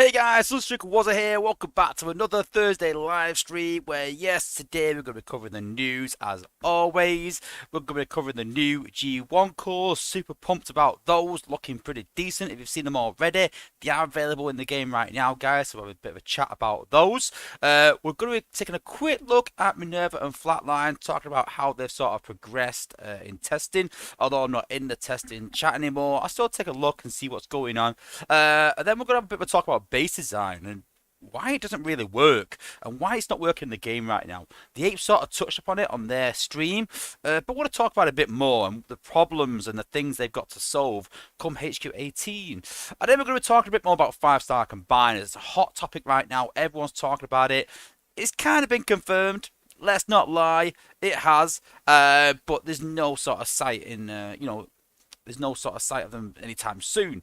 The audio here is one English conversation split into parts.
Hey guys, Sunstreaker Wozza here. Welcome back to another Thursday live stream where, yes, today we're going to be covering the news as always. We're going to be covering the new G1 cores. Super pumped about those. Looking pretty decent. If you've seen them already, they are available in the game right now, guys. So we'll have a bit of a chat about those. We're going to be taking a quick look at Minerva and Flatline, talking about how they've sort of progressed in testing. Although I'm not in the testing chat anymore, I still take a look and see what's going on. And then we're going to have a bit of a talk about base design and why it doesn't really work and why it's not working in the game right now. The Apes sort of touched upon it on their stream, but I want to talk about it a bit more and the problems and the things they've got to solve come HQ18. And then we're going to be talking a bit more about 5-star combiners. It's a hot topic right now. Everyone's talking about it. It's kind of been confirmed. Let's not lie, it has, but there's no sort of sight in, there's no sort of sight of them anytime soon.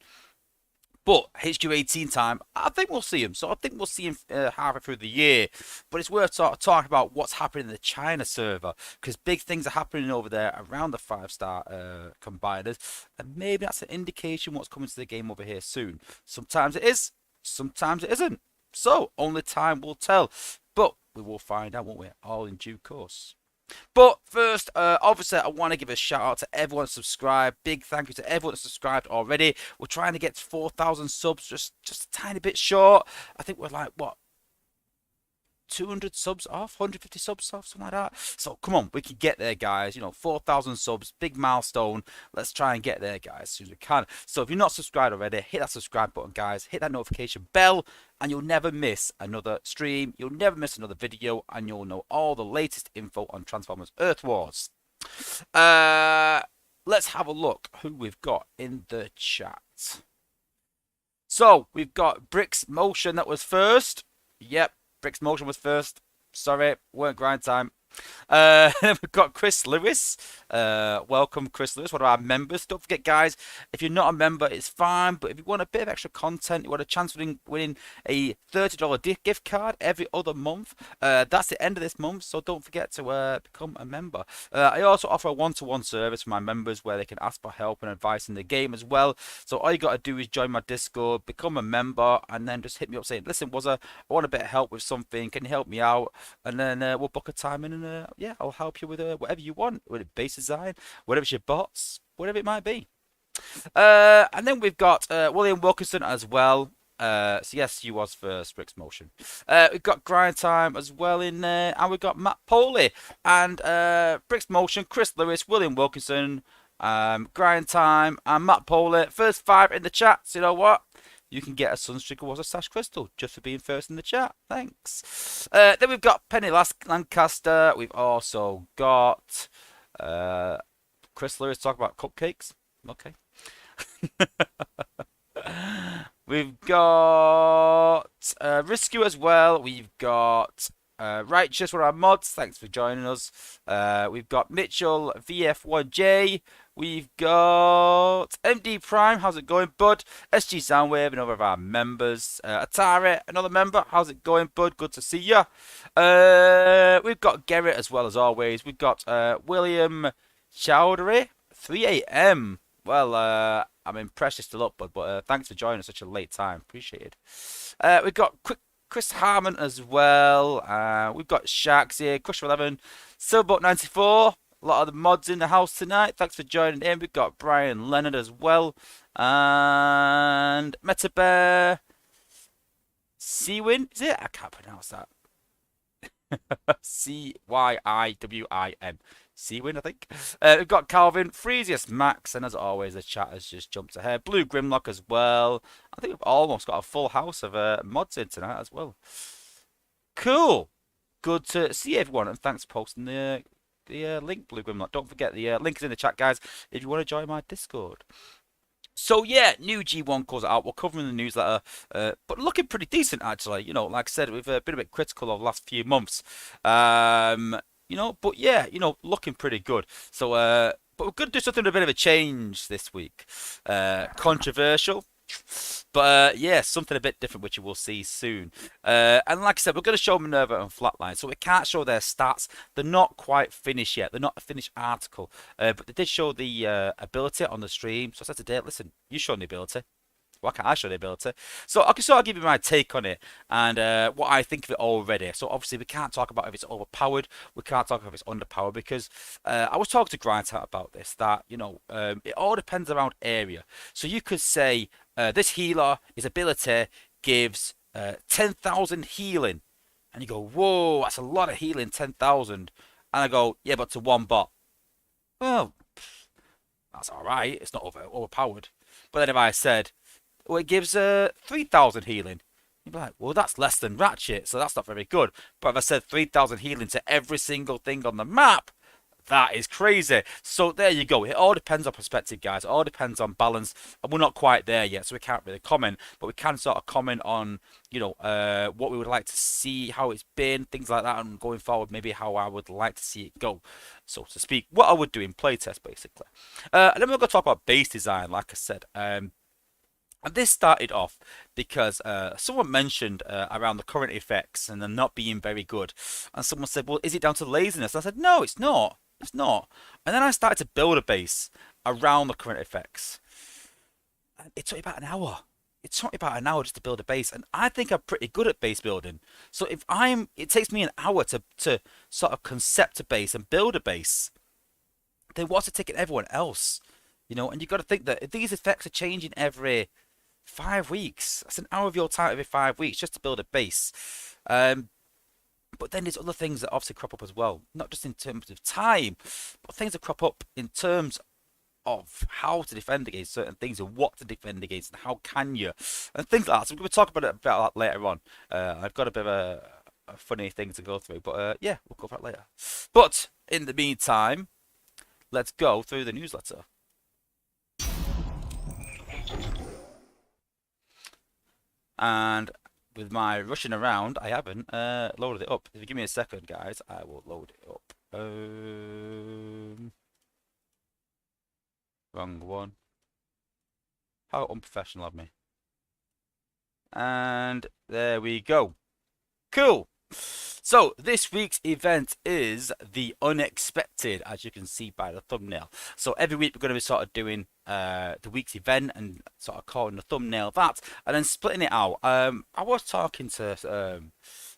But HQ18 time, I think we'll see him. So I think we'll see him halfway through the year. But it's worth talking about what's happening in the China server. Because big things are happening over there around the 5-star combiners. And maybe that's an indication what's coming to the game over here soon. Sometimes it is, sometimes it isn't. So only time will tell. But we will find out, won't we? All in due course. But first, obviously, I want to give a shout out to everyone subscribed. Big thank you to everyone that's subscribed already. We're trying to get to 4,000 subs, just a tiny bit short. I think we're like, what, 200 subs off, 150 subs off, something like that. So come on, we can get there, guys. 4,000 subs, big milestone. Let's try and get there, guys, as soon as we can. So if you're not subscribed already, hit that subscribe button, guys. Hit that notification bell, and you'll never miss another stream. You'll never miss another video, and you'll know all the latest info on Transformers Earth Wars. Let's have a look who we've got in the chat. So we've got Bricks Motion that was first. Yep. Bricks Motion was first. Sorry, weren't grind time. We've got Chris Lewis. Welcome, Chris Lewis, one of our members. Don't forget, guys, if you're not a member, it's fine. But if you want a bit of extra content, you want a chance of winning a $30 gift card every other month. That's the end of this month, so don't forget to become a member. I also offer a one-to-one service for my members where they can ask for help and advice in the game as well. So all you got to do is join my Discord, become a member, and then just hit me up saying, listen, Wozza, I want a bit of help with something. Can you help me out? And then we'll book a time in and yeah, I'll help you with whatever you want, with base design, whatever it's your bots, whatever it might be. And then we've got William Wilkinson as well. So yes, you was first, Bricks Motion. We've got Grind Time as well in there, and we've got Matt Poley and Bricks Motion, Chris Lewis, William Wilkinson, Grind Time, and Matt Poley. First 5 in the chat. So you know what? You can get a Sunstreaker Wozza / Crystal just for being first in the chat. Thanks. Then we've got Penny Lancaster. We've also got Chris Lewis talking about cupcakes. Okay. We've got Rescue as well. We've got Righteous, one of our mods. Thanks for joining us. We've got Mitchell VF1J. We've got MD Prime. How's it going, bud? SG Soundwave, another of our members. Atari, another member. How's it going, bud? Good to see you. We've got Garrett as well as always. We've got William Chowdhury, 3 a.m. Well, I'm impressed you're still up, bud, but thanks for joining at such a late time. Appreciate it. We've got Chris Harmon as well. We've got Sharks here, Crusher 11, Silverboat 94. A lot of the mods in the house tonight. Thanks for joining in. We've got Brian Leonard as well. And Metabear Cywin. Is it? I can't pronounce that. Cywin. Cywin, I think. We've got Calvin, Freesius Max, and as always, the chat has just jumped ahead. Blue Grimlock as well. I think we've almost got a full house of mods in tonight as well. Cool. Good to see everyone, and thanks for posting the link, Blue Grimlock. Don't forget the link is in the chat, guys, if you want to join my Discord. So yeah, new G1 cores out. We're covering the newsletter, but looking pretty decent actually. Like I said, we've been a bit critical of the last few months. But yeah, looking pretty good. So, but we're going to do something a bit of a change this week. Controversial. But yeah, something a bit different, which you will see soon. And like I said, we're going to show Minerva and Flatline, so we can't show their stats. They're not quite finished yet. They're not a finished article, but they did show the ability on the stream. So I said today, listen, you show the ability. Why can't I show the ability? So I can sort of give you my take on it and what I think of it already. So obviously we can't talk about if it's overpowered. We can't talk about if it's underpowered because I was talking to Grindhat about this. That it all depends around area. So you could say this healer, his ability gives 10,000 healing, and you go, whoa, that's a lot of healing, 10,000. And I go, yeah, but to one bot. Well, that's all right. It's not overpowered. But then if I said, well, it gives 3,000 healing, you'd be like, well, that's less than Ratchet, so that's not very good. But if I said 3,000 healing to every single thing on the map, that is crazy. So there you go. It all depends on perspective, guys. It all depends on balance. And we're not quite there yet, so we can't really comment. But we can sort of comment on, what we would like to see, how it's been, things like that, and going forward, maybe how I would like to see it go, so to speak. What I would do in playtest, basically. And then we're going to talk about base design, like I said. And this started off because someone mentioned around the current effects and them not being very good. And someone said, well, is it down to laziness? And I said, no, it's not. It's not. And then I started to build a base around the current effects. And it took me about an hour. It took me about an hour just to build a base. And I think I'm pretty good at base building. So it takes me an hour to sort of concept a base and build a base, then what's it taking everyone else? And you've got to think that if these effects are changing every 5 weeks, that's an hour of your time every 5 weeks just to build a base. But then there's other things that obviously crop up as well, not just in terms of time, but things that crop up in terms of how to defend against certain things and what to defend against and how can you, and things like that. So we're going to talk about that later on. I've got a bit of a funny thing to go through, but yeah, we'll cover that later. But in the meantime, let's go through the newsletter. And with my rushing around, I haven't loaded it up. If you give me a second, guys, I will load it up. Wrong one. How unprofessional of me. And there we go. Cool. So this week's event is the unexpected, as you can see by the thumbnail. So every week we're going to be sort of doing the week's event and sort of calling the thumbnail that, and then splitting it out. I was talking to I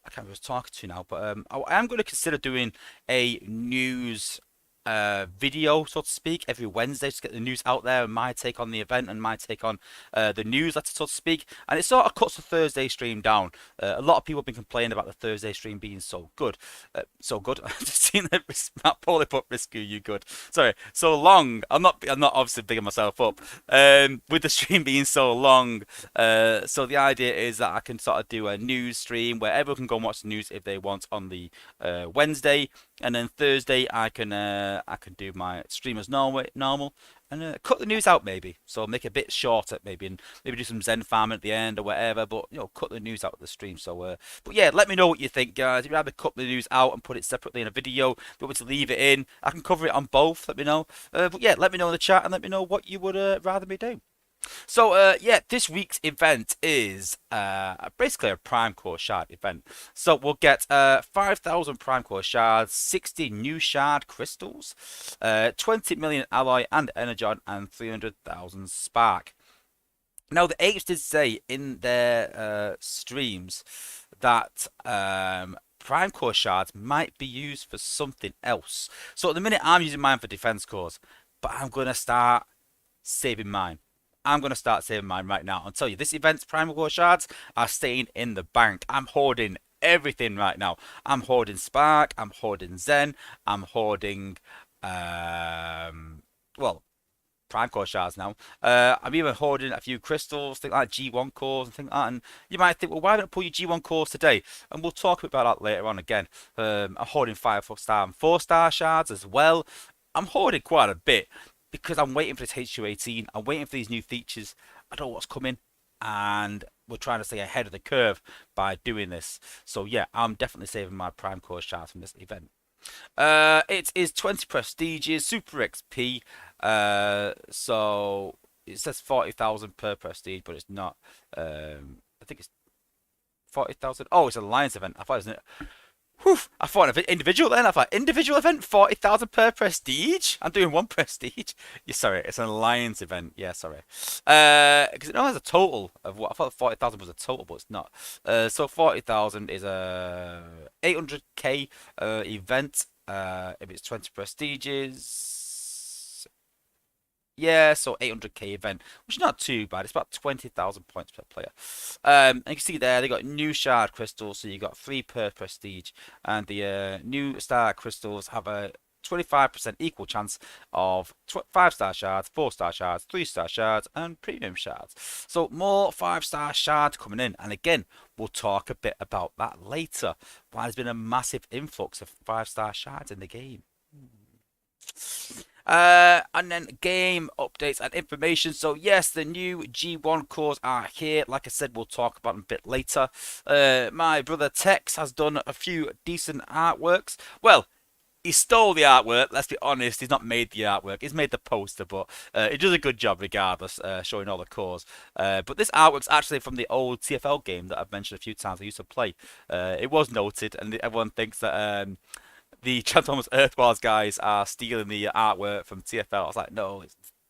can't remember who I was talking to now, but I am going to consider doing a news video, so to speak, every Wednesday to get the news out there and my take on the event and my take on the newsletter, so to speak. And it sort of cuts the Thursday stream down. A lot of people have been complaining about the Thursday stream being so good. So good. I've just seen that Matt Pauly put Rescue You good. Sorry, so long. I'm not obviously bigging myself up. With the stream being so long, so the idea is that I can sort of do a news stream where everyone can go and watch the news if they want on the Wednesday, and then Thursday I can do my stream as normal and cut the news out maybe. So make it a bit shorter maybe, and maybe do some Zen farming at the end or whatever. But cut the news out of the stream. So, but yeah, let me know what you think, guys. If you'd rather cut the news out and put it separately in a video, if you want me to leave it in, I can cover it on both. Let me know. But yeah, let me know in the chat and let me know what you would rather me do. So yeah, this week's event is basically a Prime Core Shard event. So we'll get 5,000 Prime Core Shards, 60 new Shard Crystals, 20 million Alloy and Energon, and 300,000 Spark. Now the apes did say in their streams that Prime Core Shards might be used for something else. So at the minute I'm using mine for defense cores, but I'm going to start saving mine. I'm going to start saving mine right now. I'll tell you, this event's Primal Core Shards are staying in the bank. I'm hoarding everything right now. I'm hoarding Spark, I'm hoarding Zen, I'm hoarding, well, Prime Core Shards now. I'm even hoarding a few crystals, things like G1 cores and things like that. And you might think, well, why don't I pull your G1 cores today? And we'll talk about that later on again. I'm hoarding 5-star and 4-star shards as well. I'm hoarding quite a bit, because I'm waiting for this H218, I'm waiting for these new features, I don't know what's coming, and we're trying to stay ahead of the curve by doing this. So yeah, I'm definitely saving my Prime Core Shards from this event. It is 20 prestiges, Super XP, so it says 40,000 per prestige, but it's not, I think it's 40,000, oh, it's an Alliance event, I thought it was Whew, I thought of it individual then. I thought individual event, 40,000 per prestige. I'm doing one prestige. Yeah, sorry, it's an alliance event. Yeah, sorry. Because it only has a total of what I thought 40,000 was a total, but it's not. So 40,000 is a 800k event. If it's 20 prestiges. Yeah, so 800k event, which is not too bad. It's about 20,000 points per player. And you can see there they got new shard crystals, so you got 3 per prestige, and the new star crystals have a 25% equal chance of 5-star shards, 4-star shards, 3-star shards, and premium shards. So more 5-star shards coming in, and again, we'll talk a bit about that later. Why there's been a massive influx of 5-star shards in the game. And then game updates and information. So yes, the new G1 cores are here. Like I said, we'll talk about them a bit later. My brother Tex has done a few decent artworks. Well, he stole the artwork. Let's be honest, he's not made the artwork. He's made the poster, but he does a good job regardless, showing all the cores. But this artwork's actually from the old TFL game that I've mentioned a few times. I used to play. It was noted, and everyone thinks that the Transformers Earth Wars guys are stealing the artwork from TFL. I was like, no,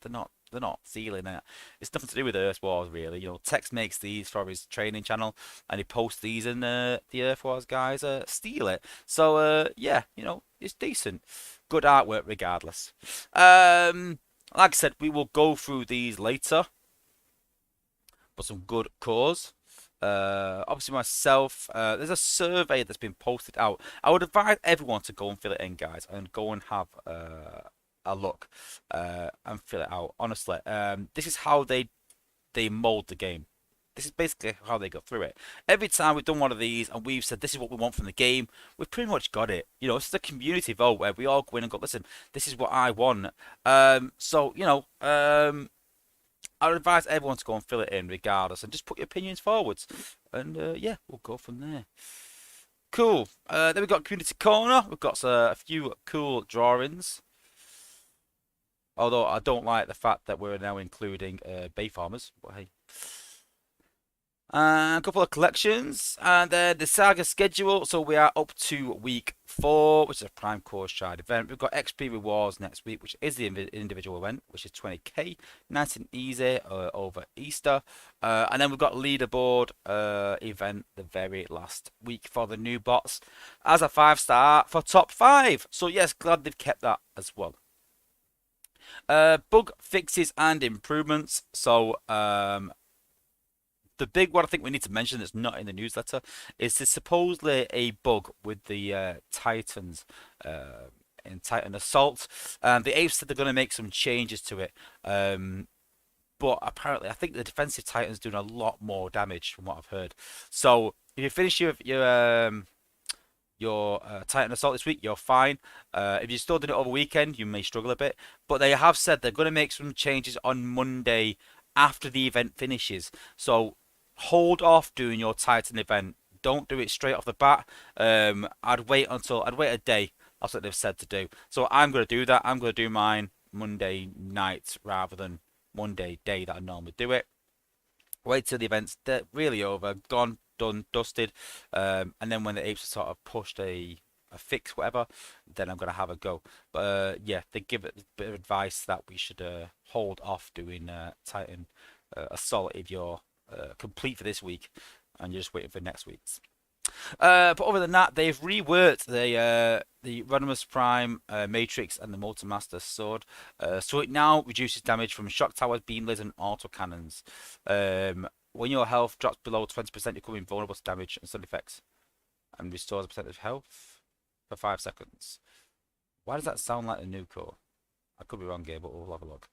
they're not. They're not stealing it. It's nothing to do with Earth Wars, really. You know, Tex makes these for his training channel, and he posts these, and the Earth Wars guys steal it. So, yeah, you know, it's decent. Good artwork, regardless. Like I said, we will go through these later, but some good cores. Obviously myself, there's a survey that's been posted out. I would advise everyone to go and fill it in, guys, and go and have a look and fill it out. Honestly, this is how they mold the game. This is basically how they go through it. Every time we've done one of these and we've said this is what we want from the game, we've pretty much got it. You know, it's a community vote where we all go in and go, listen, this is what I want. So you know, I would advise everyone to go and fill it in regardless and just put your opinions forwards. And yeah, we'll go from there. Cool. Then we've got Community Corner. We've got a few cool drawings. Although I don't like the fact that we're now including bay farmers. But hey. A couple of collections, and then the saga schedule. So we are up to week 4, which is a Prime Core Shard event. We've got XP rewards next week, which is the individual event, which is 20k, nice and easy over Easter. And then we've got leaderboard event the very last week for the new bots as a 5-star for top 5. So yes, glad they've kept that as well. Bug fixes and improvements. So the big one I think we need to mention that's not in the newsletter is there's supposedly a bug with the Titans in Titan Assault. The apes said they're going to make some changes to it. But apparently, I think the defensive Titan's doing a lot more damage from what I've heard. So if you finish your Titan Assault this week, you're fine. If you're still doing it over weekend, you may struggle a bit. But they have said they're going to make some changes on Monday after the event finishes. So hold off doing your Titan event. Don't do it straight off the bat. I'd wait a day. That's what they've said to do. So I'm going to do that. I'm going to do mine Monday night rather than Monday day that I normally do it. Wait till the event's really over, gone, done, dusted, and then when the apes are sort of pushed a fix, whatever, then I'm going to have a go. But yeah, they give it a bit of advice that we should hold off doing Titan Assault if you're complete for this week and you're just waiting for next week's. But other than that, they've reworked the Rodimus Prime Matrix and the Multimaster Sword, so it now reduces damage from shock towers, beamless, and autocannons. When your health drops below 20%, you're becoming vulnerable to damage and sudden effects, and restores a percent of health for 5 seconds. Why does that sound like a new core? I could be wrong here, but we'll have a look.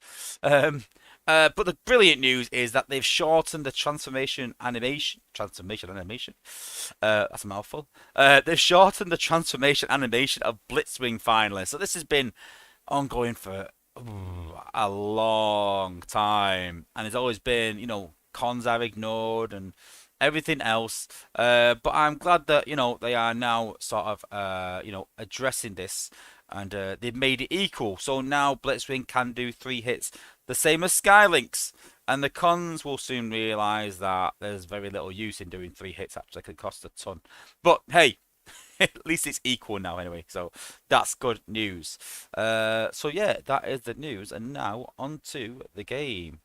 But the brilliant news is that they've shortened the transformation animation. That's a mouthful. They've shortened the transformation animation of Blitzwing finally. So this has been ongoing for a long time, and it's always been, you know, cons are ignored and everything else. But I'm glad that, you know, they are now sort of you know, addressing this. And they've made it equal. So now Blitzwing can do 3 hits, the same as Skylinks. And the cons will soon realise that there's very little use in doing 3 hits, actually. It could cost a ton. But hey, At least it's equal now anyway, so that's good news. So yeah, that is the news, and now on to the game.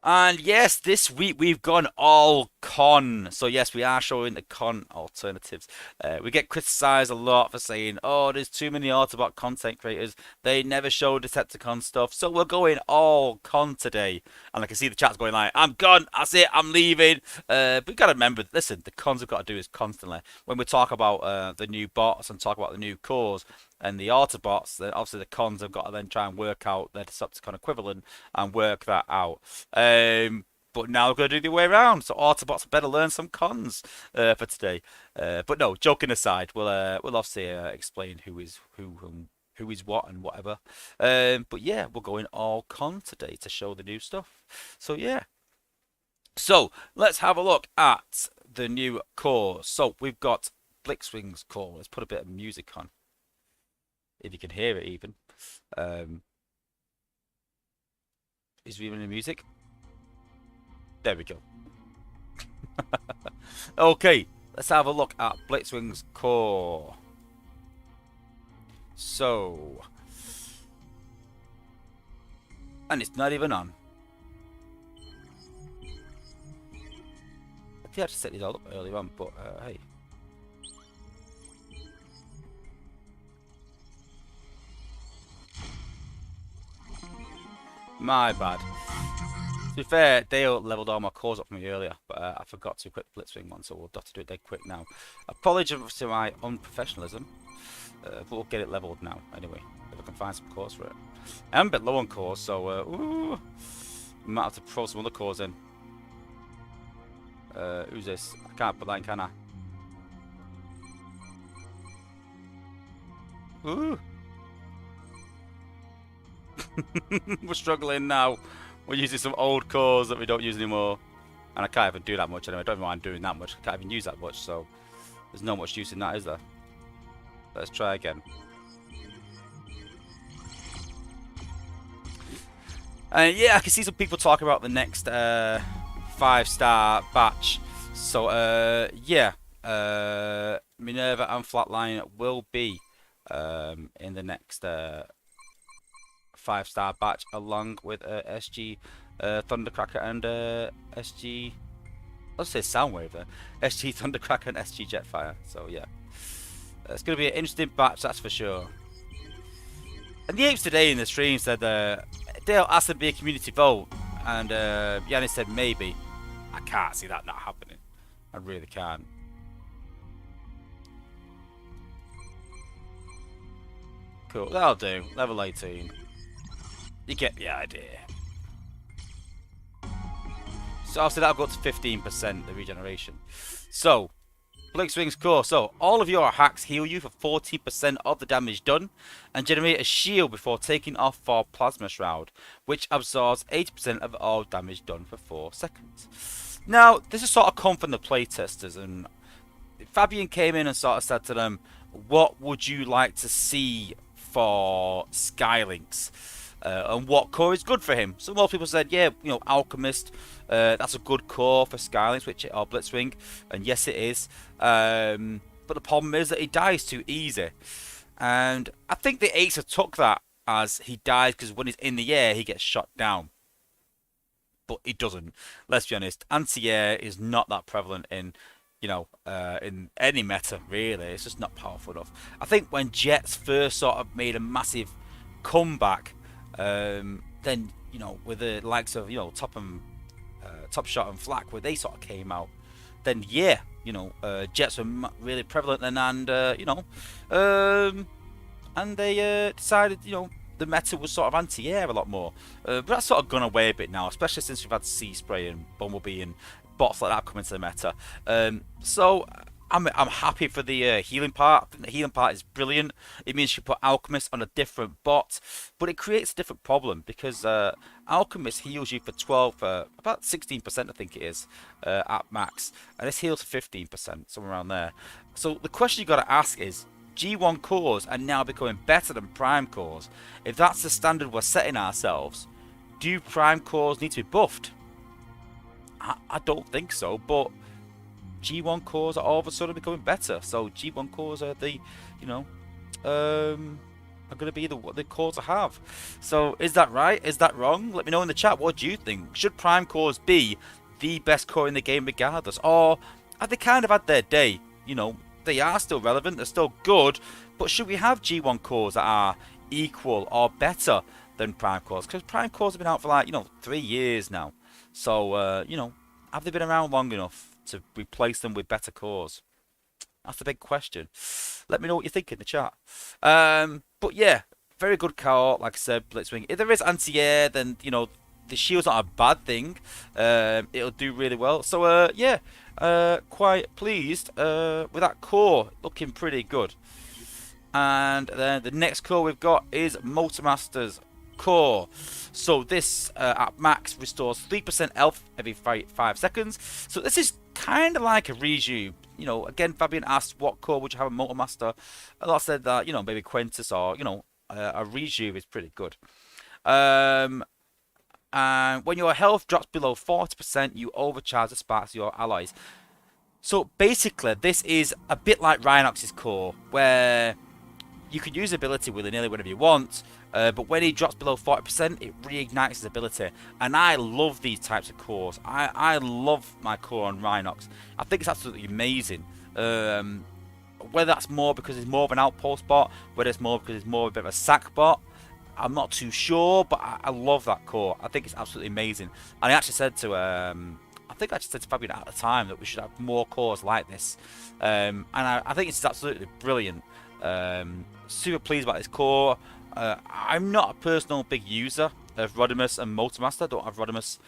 And yes, this week we've gone all con. So yes, we are showing the con alternatives. We get criticised a lot for saying, oh, there's too many Autobot content creators. They never show Decepticon stuff. So we're going all con today. And I can see the chat's going like, I'm gone. That's it. I'm leaving. But you got to remember, listen, the cons we've got to do is constantly. When we talk about the new bots and talk about the new cores, and the Autobots, obviously the cons have got to then try and work out their Decepticon equivalent and work that out. But now we're going to do the way around. So Autobots better learn some cons for today. But no, joking aside, we'll obviously explain who is what and whatever. But yeah, we're going all con today to show the new stuff. So yeah. So let's have a look at the new cores. So we've got Blitzwing's core. Let's put a bit of music on, if you can hear it even. Is there even the music? There we go. Okay, let's have a look at Blitzwing's core. So, and it's not even on. I think I had to set these all up earlier on, but hey. My bad. To be fair, Dale leveled all my cores up for me earlier, but I forgot to equip the Blitzwing one, so we'll have to do it dead quick now. Apologies to my unprofessionalism, but we'll get it leveled now anyway, if I can find some cores for it. I'm a bit low on cores, so might have to throw some other cores in. Who's this? I can't put that in, can I? Ooh. We're struggling now. We're using some old cores that we don't use anymore. And I can't even do that much anyway. I don't even mind doing that much. I can't even use that much, so there's not much use in that, is there? Let's try again. Yeah, I can see some people talking about the next 5-star batch. So yeah, Minerva and Flatline will be in the next 5-star batch, along with SG Thundercracker and SG. Let's say Soundwave there. SG Thundercracker and SG Jetfire. So yeah, it's going to be an interesting batch, that's for sure. And the apes today in the stream said Dale asked to be a community vote, and Yannis said maybe. I can't see that not happening. I really can't. Cool, that'll do. Level 18. You get the idea. So obviously that'll go up to 15%, the regeneration. So, Blitzwing's core. So, all of your hacks heal you for 40% of the damage done, and generate a shield before taking off for Plasma Shroud, which absorbs 80% of all damage done for 4 seconds. Now, this is sort of come from the playtesters, and Fabian came in and sort of said to them, what would you like to see for Skylinks? And what core is good for him? So most people said, yeah, you know, Alchemist, that's a good core for Skylinks, or Blitzwing, and yes it is. But the problem is that he dies too easy. And I think the Acer took that as he dies because when he's in the air, he gets shot down. But he doesn't. Let's be honest, anti-air is not that prevalent in, you know, in any meta, really. It's just not powerful enough. I think when Jets first sort of made a massive comeback, then, you know, with the likes of, you know, Top Shot and Flak, where they sort of came out, then yeah, you know, Jets were really prevalent then, and you know, and they decided, you know, the meta was sort of anti-air a lot more, but that's sort of gone away a bit now, especially since we've had Sea Spray and Bumblebee and bots like that come into the meta. So I'm happy for the healing part. I think the healing part is brilliant. It means you put Alchemist on a different bot, but it creates a different problem because Alchemist heals you for about 16%, I think it is, at max, and this heals for 15%, somewhere around there. So the question you got to ask is, G1 cores are now becoming better than Prime cores. If that's the standard we're setting ourselves, do Prime cores need to be buffed? I don't think so, but G1 cores are all of a sudden becoming better. So G1 cores are the, you know, are going to be the cores to have. So is that right? Is that wrong? Let me know in the chat. What do you think? Should prime cores be the best core in the game regardless, or have they kind of had their day? You know, they are still relevant. They're still good, but should we have G1 cores that are equal or better than prime cores? Because prime cores have been out for like 3 years now. So have they been around long enough to replace them with better cores? That's the big question. Let me know what you think in the chat. But yeah, very good car. Like I said, Blitzwing. If there is anti-air, then the shield's not a bad thing. It'll do really well. So yeah, quite pleased with that core. Looking pretty good. And then the next core we've got is Motormaster's core. So this at max restores 3% health every 5 seconds. So this is kind of like a rejuve. Again, Fabian asked what core would you have a Motormaster, and I said that maybe Quintus or a rejuve is pretty good. And when your health drops below 40%, you overcharge the sparks of your allies. So basically, this is a bit like Rhinox's core, where you can use ability willy-nilly whenever you want, but when he drops below 40%, it reignites his ability. And I love these types of cores. I love my core on Rhinox. I think it's absolutely amazing. Whether that's more because it's more of an outpost bot, whether it's more because it's more of a bit of a sack bot, I'm not too sure, but I love that core. I think it's absolutely amazing. And I actually said to Fabian at the time that we should have more cores like this. And I think it's absolutely brilliant. Super pleased about this core. I'm not a personal big user of Rodimus and Motormaster. I don't have Rodimus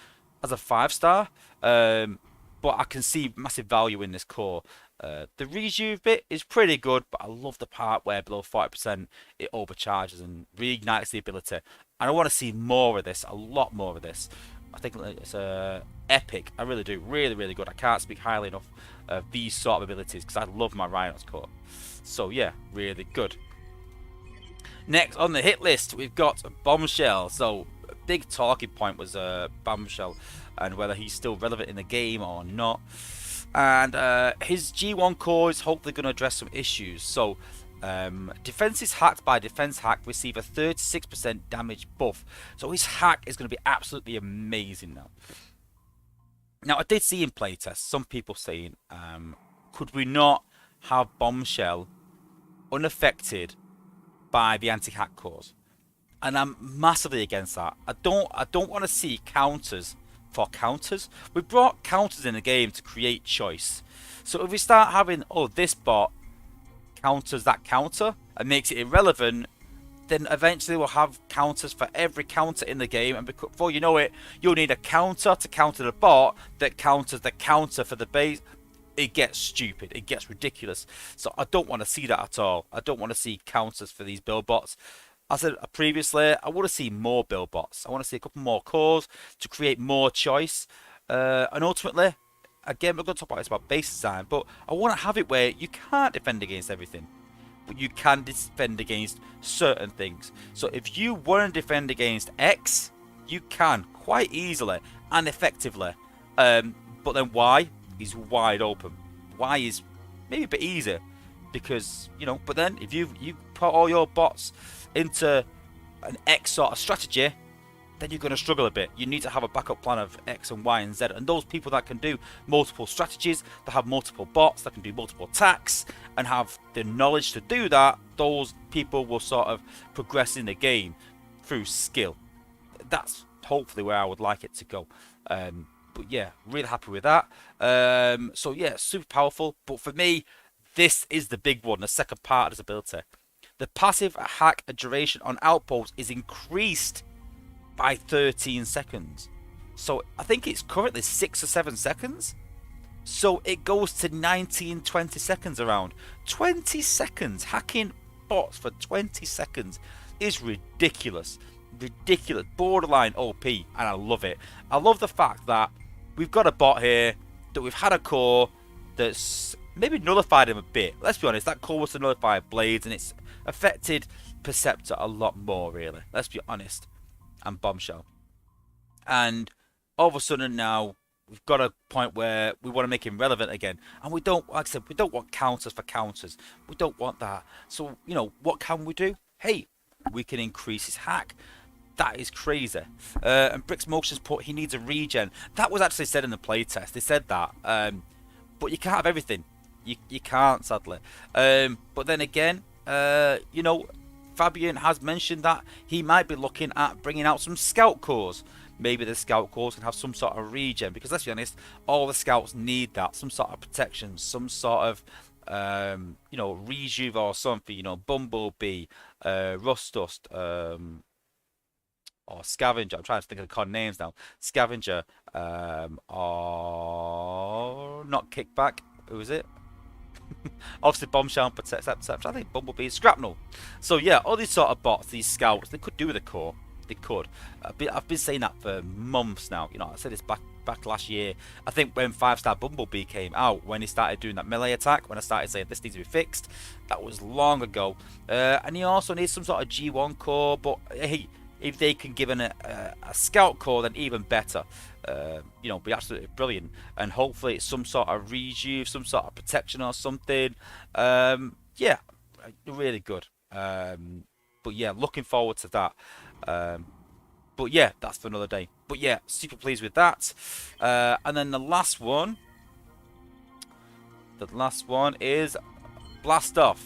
as a 5-star, but I can see massive value in this core. The rejuve bit is pretty good, but I love the part where below 40% it overcharges and reignites the ability. And I want to see more of this, a lot more of this. I think it's epic. I really do. Really, really good. I can't speak highly enough of these sort of abilities because I love my Rhinox core. So yeah, really good. Next on the hit list, we've got Bombshell. So a big talking point was Bombshell and whether he's still relevant in the game or not. And his G1 core is hopefully going to address some issues. So defenses hacked by defense hack receive a 36% damage buff. So his hack is going to be absolutely amazing now. Now I did see in playtest some people saying, could we not have Bombshell unaffected by the anti-hack cores? And I'm massively against that. I don't want to see counters for counters. We brought counters in the game to create choice. So if we start having, this bot counters that counter and makes it irrelevant, then eventually we'll have counters for every counter in the game, and before you know it, you'll need a counter to counter the bot that counters the counter for the base. It gets stupid. It gets ridiculous. So I don't want to see that at all. I don't want to see counters for these build bots. I said previously, I want to see more build bots. I want to see a couple more cores to create more choice. And ultimately, again, we're going to talk about this about base design, but I want to have it where you can't defend against everything, but you can defend against certain things. So if you want to defend against X, you can quite easily and effectively. But then Y is wide open. Y is maybe a bit easier because, but then if you put all your bots into an X sort of strategy, then you're going to struggle a bit. You need to have a backup plan of X and Y and Z. And those people that can do multiple strategies, that have multiple bots, that can do multiple attacks, and have the knowledge to do that, those people will sort of progress in the game through skill. That's hopefully where I would like it to go. But yeah, really happy with that. So yeah, super powerful. But for me, this is the big one, the second part of this ability. The passive hack duration on outposts is increased by 13 seconds. So I think it's currently 6 or 7 seconds. So it goes to 19, 20 seconds around. 20 seconds. Hacking bots for 20 seconds is ridiculous. Ridiculous. Borderline OP. And I love it. I love the fact that we've got a bot here, that we've had a core that's maybe nullified him a bit. Let's be honest, that core was to nullify Blades, and it's affected Perceptor a lot more, really. Let's be honest. And Bombshell. And all of a sudden now, we've got a point where we want to make him relevant again, and we don't, like I said, we don't want counters for counters. We don't want that. So you know, what can we do? Hey, we can increase his hack. That is crazy. And Brick's Motions put he needs a regen. That was actually said in the playtest. They said that. But you can't have everything. You can't, sadly. But then again, you know, Fabian has mentioned that he might be looking at bringing out some scout cores. Maybe the scout cores can have some sort of regen, because let's be honest, all the scouts need that, some sort of protection, some sort of you know, rejuve or something. You know, Bumblebee, Rustdust, or Scavenger. I'm trying to think of the con names now. Scavenger, or not Kickback. Who is it? Obviously Bombshell and Protect, except I think Bumblebee is Scrapnel. So yeah, all these sort of bots, these scouts, they could do with a core. They could. I've been saying that for months now. You know, I said this back last year. I think when 5-star Bumblebee came out, when he started doing that melee attack, when I started saying this needs to be fixed, that was long ago. And he also needs some sort of G1 core, but hey, if they can give a scout core, then even better. You know, be absolutely brilliant. And hopefully it's some sort of rejuve, some sort of protection or something. Yeah, really good. But yeah, looking forward to that. But yeah, that's for another day. But yeah, super pleased with that. And then the last one is Blast Off.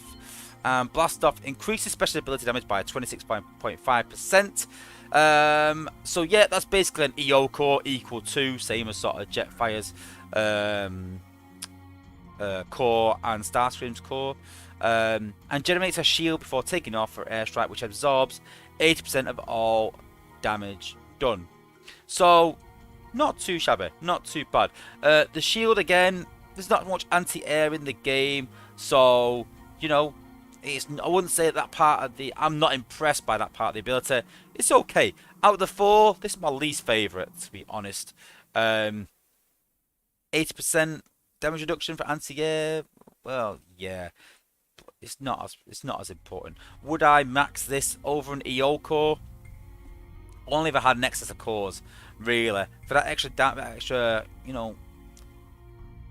Blast Off increases special ability damage by 26.5%. So yeah, that's basically an EO core equal to, same as sort of Jetfire's core and Starscream's core. And generates a shield before taking off for airstrike, which absorbs 80% of all damage done. So not too shabby, not too bad. The shield, again, there's not much anti-air in the game, so you know, I wouldn't say that part of the, I'm not impressed by that part of the ability. It's okay. Out of the 4, this is my least favourite, to be honest. 80% damage reduction for anti-air. Well, yeah, but it's not as important. Would I max this over an EO core? Only if I had Nexus of cores, really, for that extra, you know,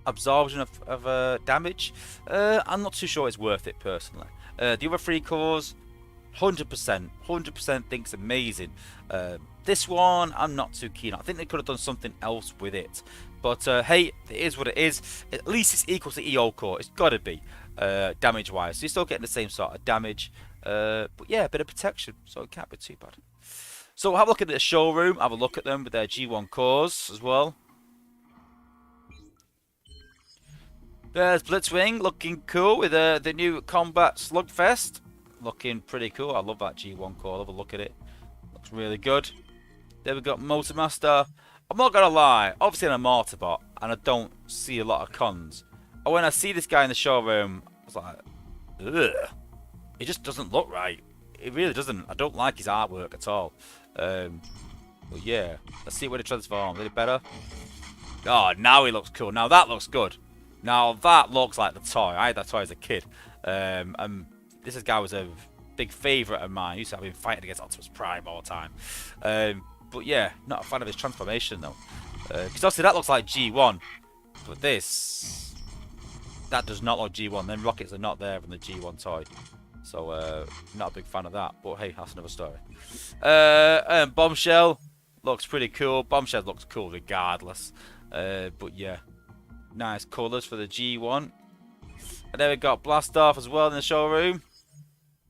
absorption of damage. I'm not too sure it's worth it personally. The other 3 cores, 100% think it's amazing. This one, I'm not too keen on. I think they could have done something else with it. But hey, it is what it is. At least it's equal to EO core. It's got to be, damage-wise. So you're still getting the same sort of damage. But yeah, a bit of protection, so it can't be too bad. So we'll have a look at the showroom. Have a look at them with their G1 cores as well. There's Blitzwing, looking cool with the new Combat Slugfest. Looking pretty cool. I love that G1 core. Have a look at it. Looks really good. There we got Motormaster. I'm not going to lie. Obviously I'm a Mortarbot, and I don't see a lot of cons. And when I see this guy in the showroom, I was like, ugh. It just doesn't look right. It really doesn't. I don't like his artwork at all. But yeah. Let's see where he transforms. Is it better? Oh, now he looks cool. Now that looks good. Now that looks like the toy. I had that toy as a kid. And this guy was a big favourite of mine. I used to have him fighting against Optimus Prime all the time. But yeah, not a fan of his transformation though. Because obviously that looks like G1. But this, that does not look G1. Them rockets are not there from the G1 toy. So not a big fan of that. But hey, that's another story. Bombshell looks pretty cool. Bombshell looks cool regardless. But yeah. Nice colours for the G1. And then we got Blast Off as well in the showroom.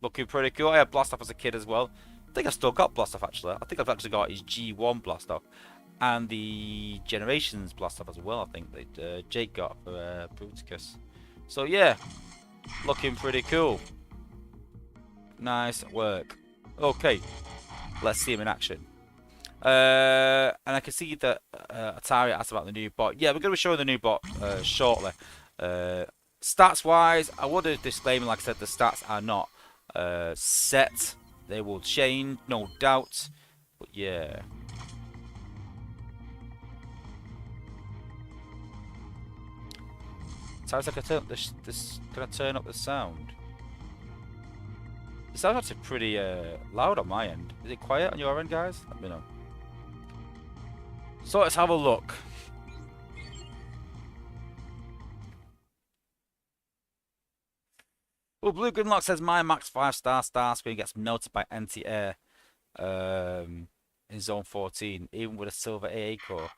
Looking pretty cool. I had Blast Off as a kid as well. I think I still got Blast Off actually. I think I've actually got his G1 Blast Off. And the Generations Blast Off as well, I think that Jake got for Bruticus. So yeah, looking pretty cool. Nice work. Okay, let's see him in action. And I can see that Atari asked about the new bot. Yeah, we're going to be showing the new bot shortly. Stats-wise, I want to disclaim, like I said, the stats are not set. They will change, no doubt. But yeah. Sounds like can I turn up the sound? The sound's actually pretty loud on my end. Is it quiet on your end, guys? Let me know. So let's have a look. Well, Blue Grimlock says my max 5-star star screen gets melted by anti-air in zone 14, even with a silver AA core.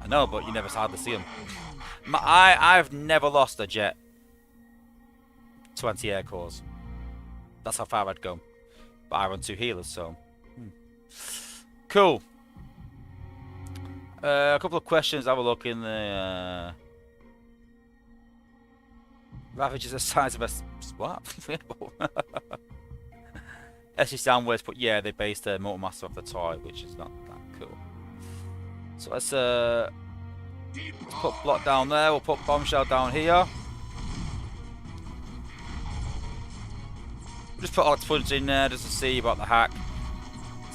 I know, but you never hardly see them. I've never lost a jet to anti-air cores. That's how far I'd go. But I run 2 healers, so cool. A couple of questions. Have a look in the Ravage is the size of a what? SG Soundwaves, but yeah, they based their Motor Master off the toy, which is not that cool. So let's put Block down there. We'll put Bombshell down here. We'll just put Octopus in there just to see about the hack.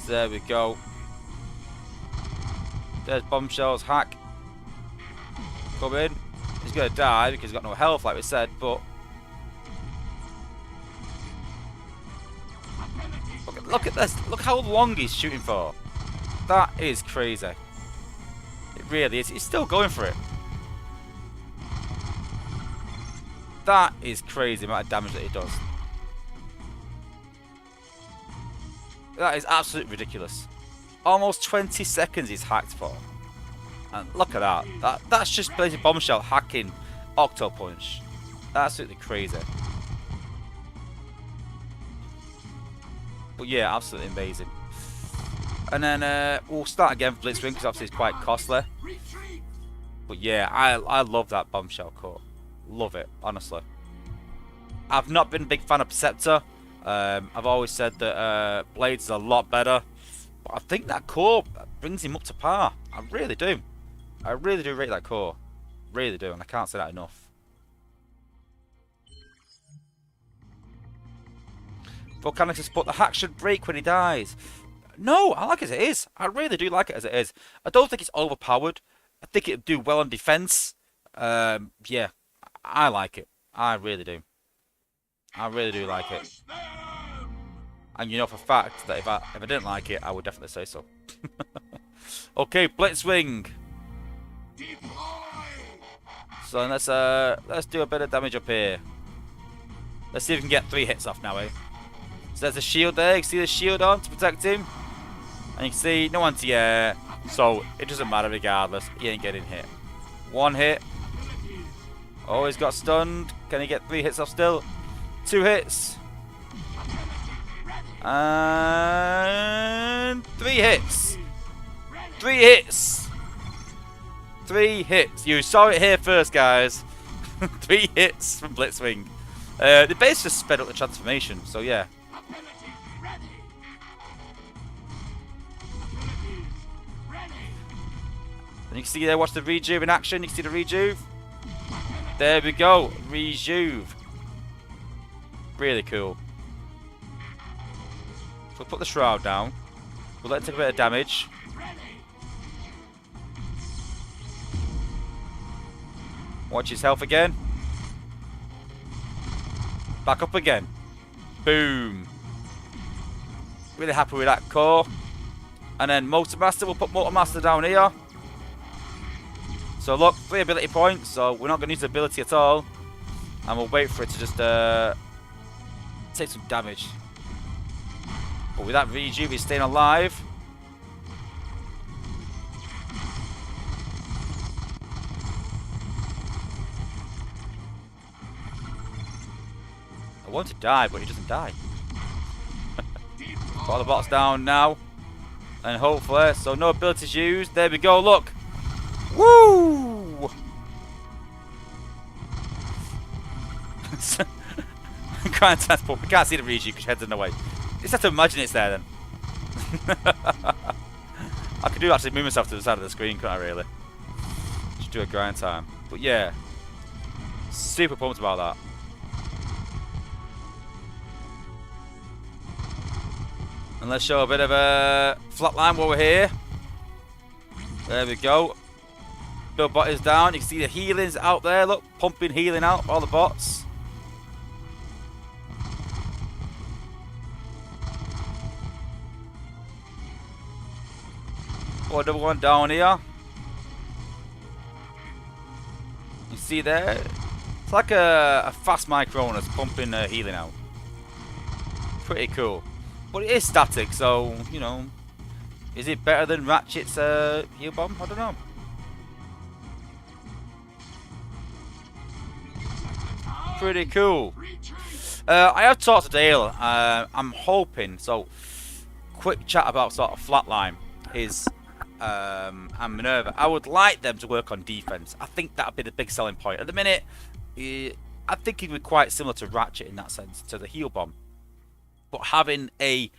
So there we go. There's Bombshell's hack. Come in. He's going to die because he's got no health, like we said, but look at this. Look how long he's shooting for. That is crazy. It really is. He's still going for it. That is crazy, the amount of damage that he does. That is absolutely ridiculous. Almost 20 seconds he's hacked for. And look at that. That's just basically Bombshell hacking Octo Punch. Absolutely crazy. But yeah, absolutely amazing. And then we'll start again for Blitzwing because obviously it's quite costly. But yeah, I love that Bombshell core. Love it, honestly. I've not been a big fan of Perceptor. I've always said that Blades is a lot better. But I think that core brings him up to par. I really do. I really do rate that core. Really do, and I can't say that enough. Volcanicus, but the hack should break when he dies. No, I like it as it is. I really do like it as it is. I don't think it's overpowered. I think it'd do well on defense. Yeah, I like it. I really do. I really do like it. And you know for a fact that if I didn't like it, I would definitely say so. Okay, Blitzwing. So let's do a bit of damage up here. Let's see if we can get 3 hits off now, eh? So there's a shield there. You can see the shield on to protect him. And you can see no anti-air. So it doesn't matter regardless. He ain't getting hit. 1 hit. Oh, he's got stunned. Can he get 3 hits off still? 2 hits. And 3 hits. 3 hits. 3 hits. You saw it here first, guys. 3 hits from Blitzwing. The base just sped up the transformation, so yeah. And you can see there, watch the rejuve in action. You can see the rejuve. There we go. Rejuve. Really cool. So we'll put the shroud down. We'll let it take a bit of damage. Watch his health again. Back up again. Boom. Really happy with that core. And then Motor Master, we'll put Motor Master down here. So look, 3 ability points, so we're not going to use the ability at all. And we'll wait for it to just take some damage. But with that rejuve, he's staying alive. I want to die, but he doesn't die. Put all the bots down now. And hopefully, so no abilities used. There we go, look. Woo! Can't transport. We can't see the rejuve because your head's in the way. You just have to imagine it's there then. I could do actually move myself to the side of the screen, couldn't I really? Just do a grind time. But yeah. Super pumped about that. And let's show a bit of a flatline while we're here. There we go. Build bot is down. You can see the healings out there. Look, pumping healing out all the bots. Put another one down here. You see there. It's like a fast Micronus pumping healing out. Pretty cool. But it is static, so, you know, is it better than Ratchet's heal bomb? I don't know. Pretty cool. I have talked to Dale. I'm hoping, so quick chat about sort of Flatline is and Minerva. I would like them to work on defense. I think that would be the big selling point. At the minute, I think it would be quite similar to Ratchet in that sense, to the heal bomb. But having a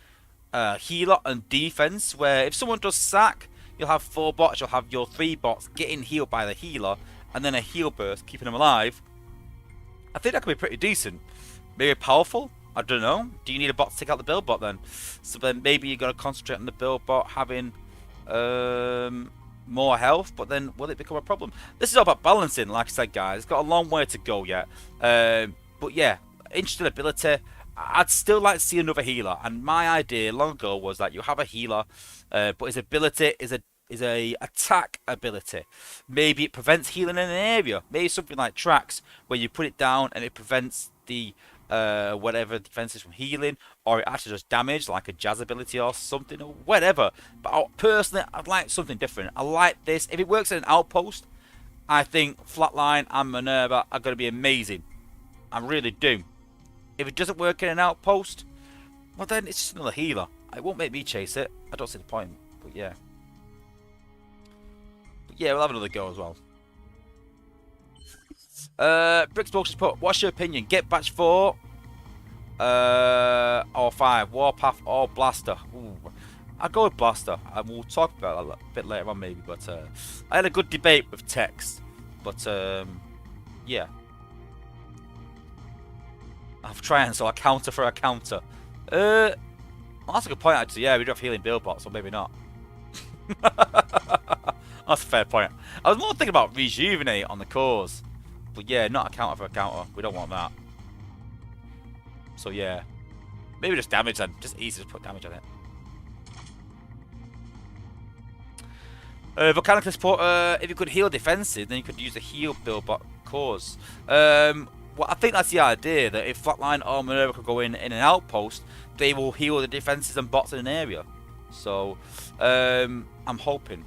healer and defense, where if someone does sack, you'll have 4 bots, you'll have your 3 bots getting healed by the healer, and then a heal burst keeping them alive. I think that could be pretty decent. Maybe powerful. I don't know. Do you need a bot to take out the build bot then? So then maybe you got to concentrate on the build bot having more health, but then will it become a problem? This is all about balancing, like I said, guys. It's got a long way to go yet. But yeah, interesting ability. I'd still like to see another healer, and my idea long ago was that you have a healer, but his ability is a attack ability. Maybe it prevents healing in an area. Maybe something like tracks, where you put it down and it prevents the whatever defenses from healing, or it actually does damage, like a jazz ability or something, or whatever. But personally, I'd like something different. I like this. If it works in an outpost, I think Flatline and Minerva are going to be amazing. I really do. If it doesn't work in an outpost, well then it's just another healer. It won't make me chase it. I don't see the point. But yeah. We'll have another go as well. Bricks Box put, what's your opinion? Get batch 4 or 5? Warpath or Blaster? Ooh, I'll go with Blaster. And we'll talk about it a bit later on maybe. But I had a good debate with Tex. But yeah. I'm trying, so I counter for a counter. Well, that's a good point actually. Yeah, we do have healing build bots, so maybe not. That's a fair point. I was more thinking about rejuvenate on the cores. But yeah, not a counter for a counter. We don't want that. So yeah. Maybe just damage then. Just easy to put damage on it. Volcanic support, if you could heal defensive, then you could use a heal build bot cores. Well, I think that's the idea, that if Flatline or Minerva could go in an outpost, they will heal the defenses and bots in an area. So, I'm hoping.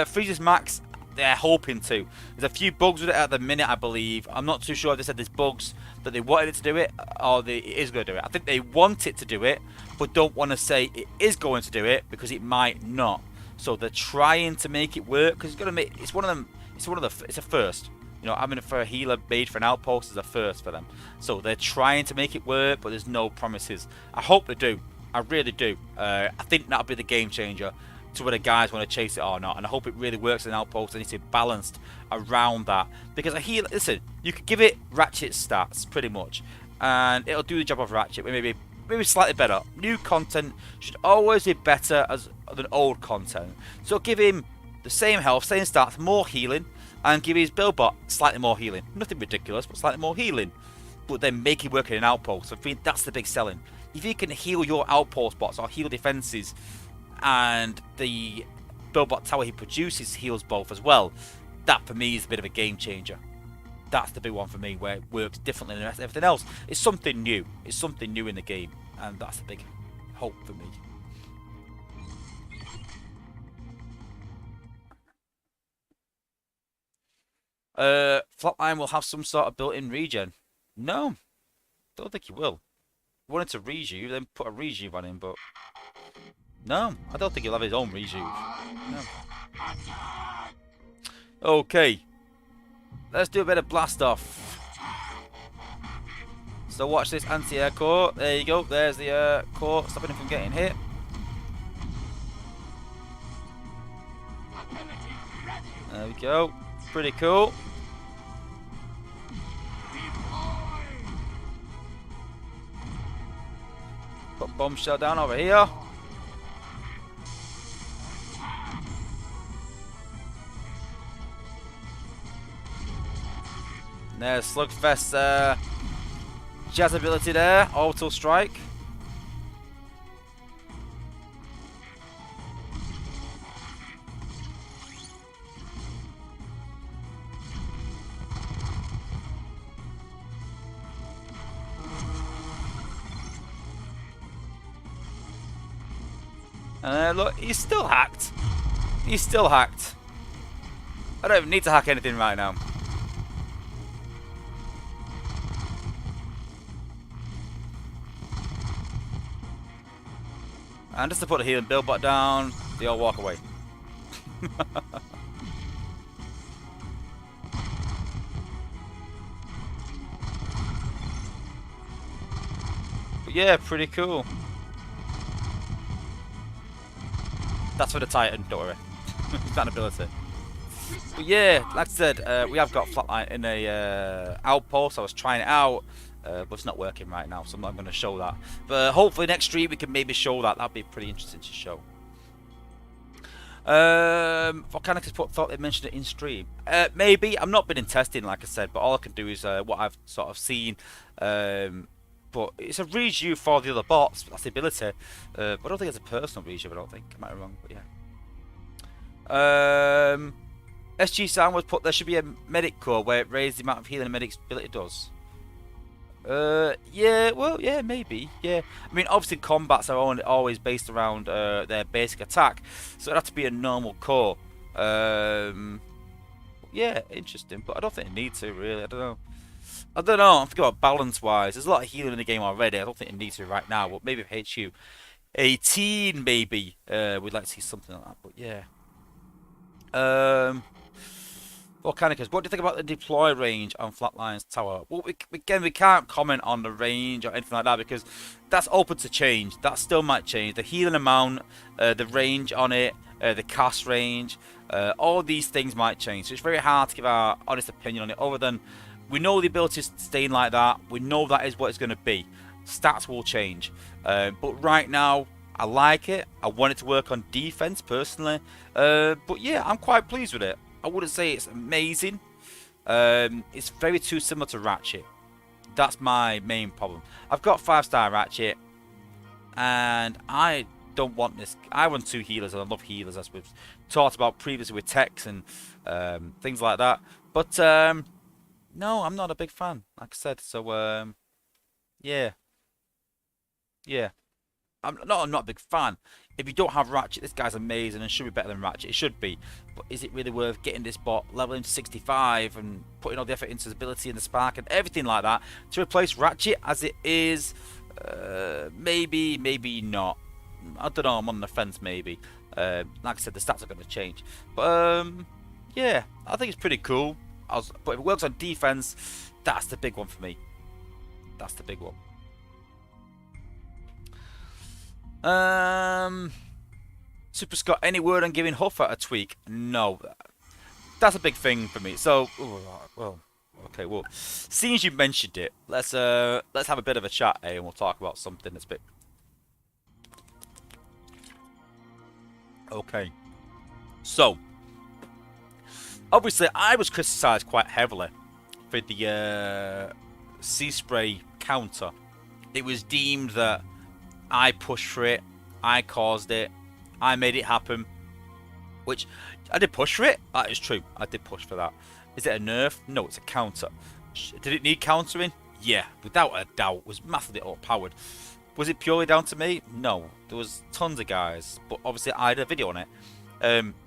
Freezes Max, they're hoping to. There's a few bugs with it at the minute, I believe. I'm not too sure if they said there's bugs that they wanted it to do it, or it is going to do it. I think they want it to do it, but don't want to say it is going to do it, because it might not. So they're trying to make it work, because it's one of them. It's a first. You know, having it for a healer made for an outpost is a first for them. So they're trying to make it work, but there's no promises. I hope they do. I really do. I think that'll be the game changer to whether guys want to chase it or not. And I hope it really works in an outpost and it's balanced around that. Because a healer, listen, you could give it Ratchet stats pretty much, and it'll do the job of Ratchet, but maybe slightly better. New content should always be better than old content. So give him the same health, same stats, more healing, and give his build bot slightly more healing. Nothing ridiculous, but slightly more healing. But then make it work in an outpost. I think that's the big selling. If you can heal your outpost bots or heal defenses, and the build bot tower he produces heals both as well, that for me is a bit of a game changer. That's the big one for me, where it works differently than everything else. It's something new. It's something new in the game, and that's the big hope for me. Flatline will have some sort of built-in regen. No, don't think he will. He wanted to rejuve, then put a rejuve on him, but no, I don't think he'll have his own rejuve. No. Okay, let's do a bit of blast off. So watch this anti-air core. There you go. There's the core stopping him from getting hit. There we go. Pretty cool. Put Bombshell down over here. There's Slugfest jazz ability there. Auto strike. Look, he's still hacked. He's still hacked. I don't even need to hack anything right now. And just to put the healing build bot down, they all walk away. But yeah, pretty cool. That's for the Titan, don't worry. It's not an ability. But yeah, like I said, we have got Flatline in a outpost. I was trying it out, but it's not working right now, so I'm not going to show that. But hopefully next stream we can maybe show that. That'd be pretty interesting to show. Volcanic thought they mentioned it in stream. Maybe. I've not been in testing, like I said, but all I can do is what I've sort of seen. But it's a reju for the other bots. That's the ability. But I don't think it's a personal reju. I don't think. I might be wrong, but yeah. SG Sound was put. There should be a medic core where it raises the amount of healing a medic's ability does. Yeah. Well, yeah, maybe. Yeah. I mean, obviously combats are always based around their basic attack, so it'd have to be a normal core. Yeah, interesting. But I don't think it needs to really. I don't know. I'm thinking about balance-wise. There's a lot of healing in the game already. I don't think it needs to right now. But maybe if HU 18, maybe we'd like to see something like that. But yeah. Volcanicus, what do you think about the deploy range on Flatline's tower? Well, again, we can't comment on the range or anything like that because that's open to change. That still might change. The healing amount, the range on it, the cast range, all these things might change. So it's very hard to give our honest opinion on it other than we know the ability is staying like that. We know that is what it's going to be. Stats will change. But right now, I like it. I want it to work on defense personally. But yeah, I'm quite pleased with it. I wouldn't say it's amazing. It's very too similar to Ratchet. That's my main problem. I've got 5-star Ratchet, and I don't want this. I want 2 healers, and I love healers, as we've talked about previously with techs and things like that. But no, I'm not a big fan, like I said. So yeah. I'm not a big fan. If you don't have Ratchet, this guy's amazing and should be better than Ratchet. It should be. But is it really worth getting this bot leveling to 65 and putting all the effort into his ability and the spark and everything like that to replace Ratchet as it is? Maybe, maybe not. I don't know. I'm on the fence, maybe. Like I said, the stats are going to change. But yeah, I think it's pretty cool. But if it works on defense, that's the big one for me. That's the big one. Super Scott, any word on giving Huffer a tweak? No, that's a big thing for me. So, well, okay, well, seeing as you mentioned it, let's have a bit of a chat, and we'll talk about something that's a bit. Okay, so obviously I was criticised quite heavily for the sea spray counter. It was deemed that I pushed for it, I caused it, I made it happen, which I did push for it. That is true, I did push for that. Is it a nerf? No, it's a counter. Did it need countering? Yeah, without a doubt. It was massively overpowered. Was it purely down to me? No, there was tons of guys, but obviously I did a video on it.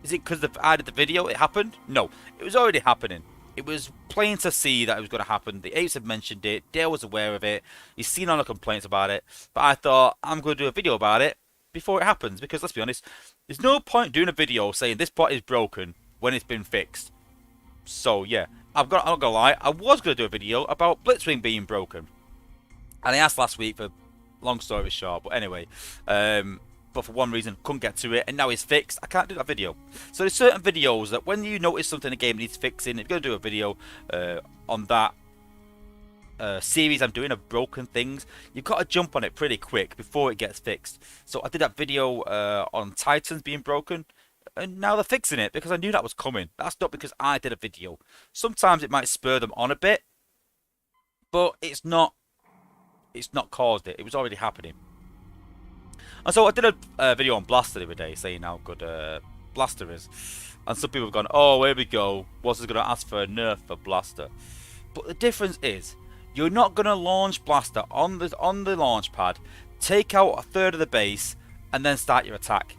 Is it because I did the video it happened? No, it was already happening. It was plain to see that it was going to happen. The apes had mentioned it. Dale was aware of it. He's seen all the complaints about it. But I thought, I'm going to do a video about it before it happens. Because let's be honest, there's no point doing a video saying this bot is broken when it's been fixed. So yeah, I'm not going to lie. I was going to do a video about Blitzwing being broken. And I asked last week for long story short. But anyway, but for one reason, couldn't get to it, and now it's fixed. I can't do that video. So there's certain videos that when you notice something in the game needs fixing, if you're going to do a video on that series I'm doing of broken things, you've got to jump on it pretty quick before it gets fixed. So I did that video on Titans being broken, and now they're fixing it because I knew that was coming. That's not because I did a video. Sometimes it might spur them on a bit, but it's not caused it. It was already happening. And so I did a video on Blaster the other day saying how good Blaster is. And some people have gone, oh, here we go. Wozza's going to ask for a nerf for Blaster. But the difference is, you're not going to launch Blaster on the launch pad, take out a third of the base, and then start your attack.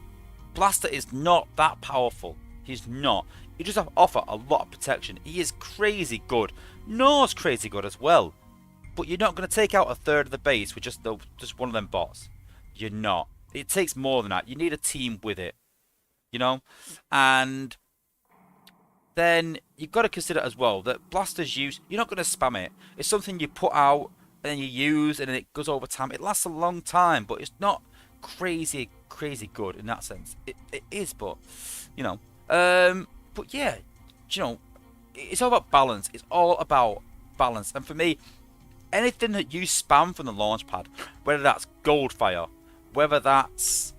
Blaster is not that powerful. He's not. He just offer a lot of protection. He is crazy good. Gnor's crazy good as well. But you're not going to take out a third of the base with just one of them bots. You're not. It takes more than that. You need a team with it. You know? And then you've got to consider as well that Blaster's use, you're not going to spam it. It's something you put out and then you use and then it goes over time. It lasts a long time, but it's not crazy good in that sense. It is, but, you know. But yeah, you know, it's all about balance. It's all about balance. And for me, anything that you spam from the launch pad, whether that's Goldfire, whether that's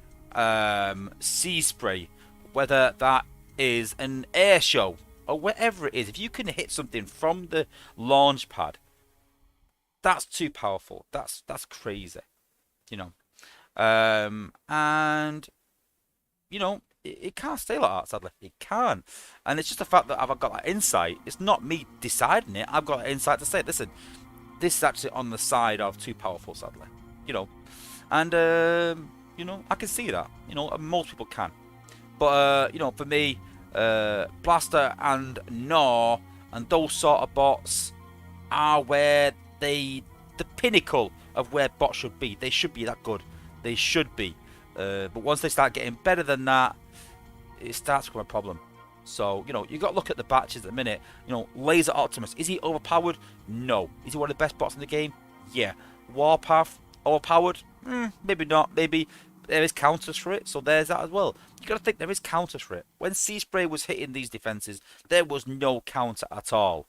Sea Spray, whether that is an air show, or whatever it is, if you can hit something from the launch pad, that's too powerful. That's crazy, you know. And you know, it can't stay like that, sadly. It can't. And it's just the fact that I've got that insight. It's not me deciding it. I've got that insight to say, listen, this is actually on the side of too powerful, sadly. You know. And, you know, I can see that. You know, most people can. But, you know, for me, Blaster and Gnar and those sort of bots are where the pinnacle of where bots should be. They should be that good. They should be. But once they start getting better than that, it starts to become a problem. So, you know, you got to look at the batches at the minute. You know, Laser Optimus, is he overpowered? No. Is he one of the best bots in the game? Yeah. Warpath, overpowered? Maybe not. Maybe there is counters for it, so there's that as well. You got to think there is counters for it. When Sea Spray was hitting these defenses, there was no counter at all.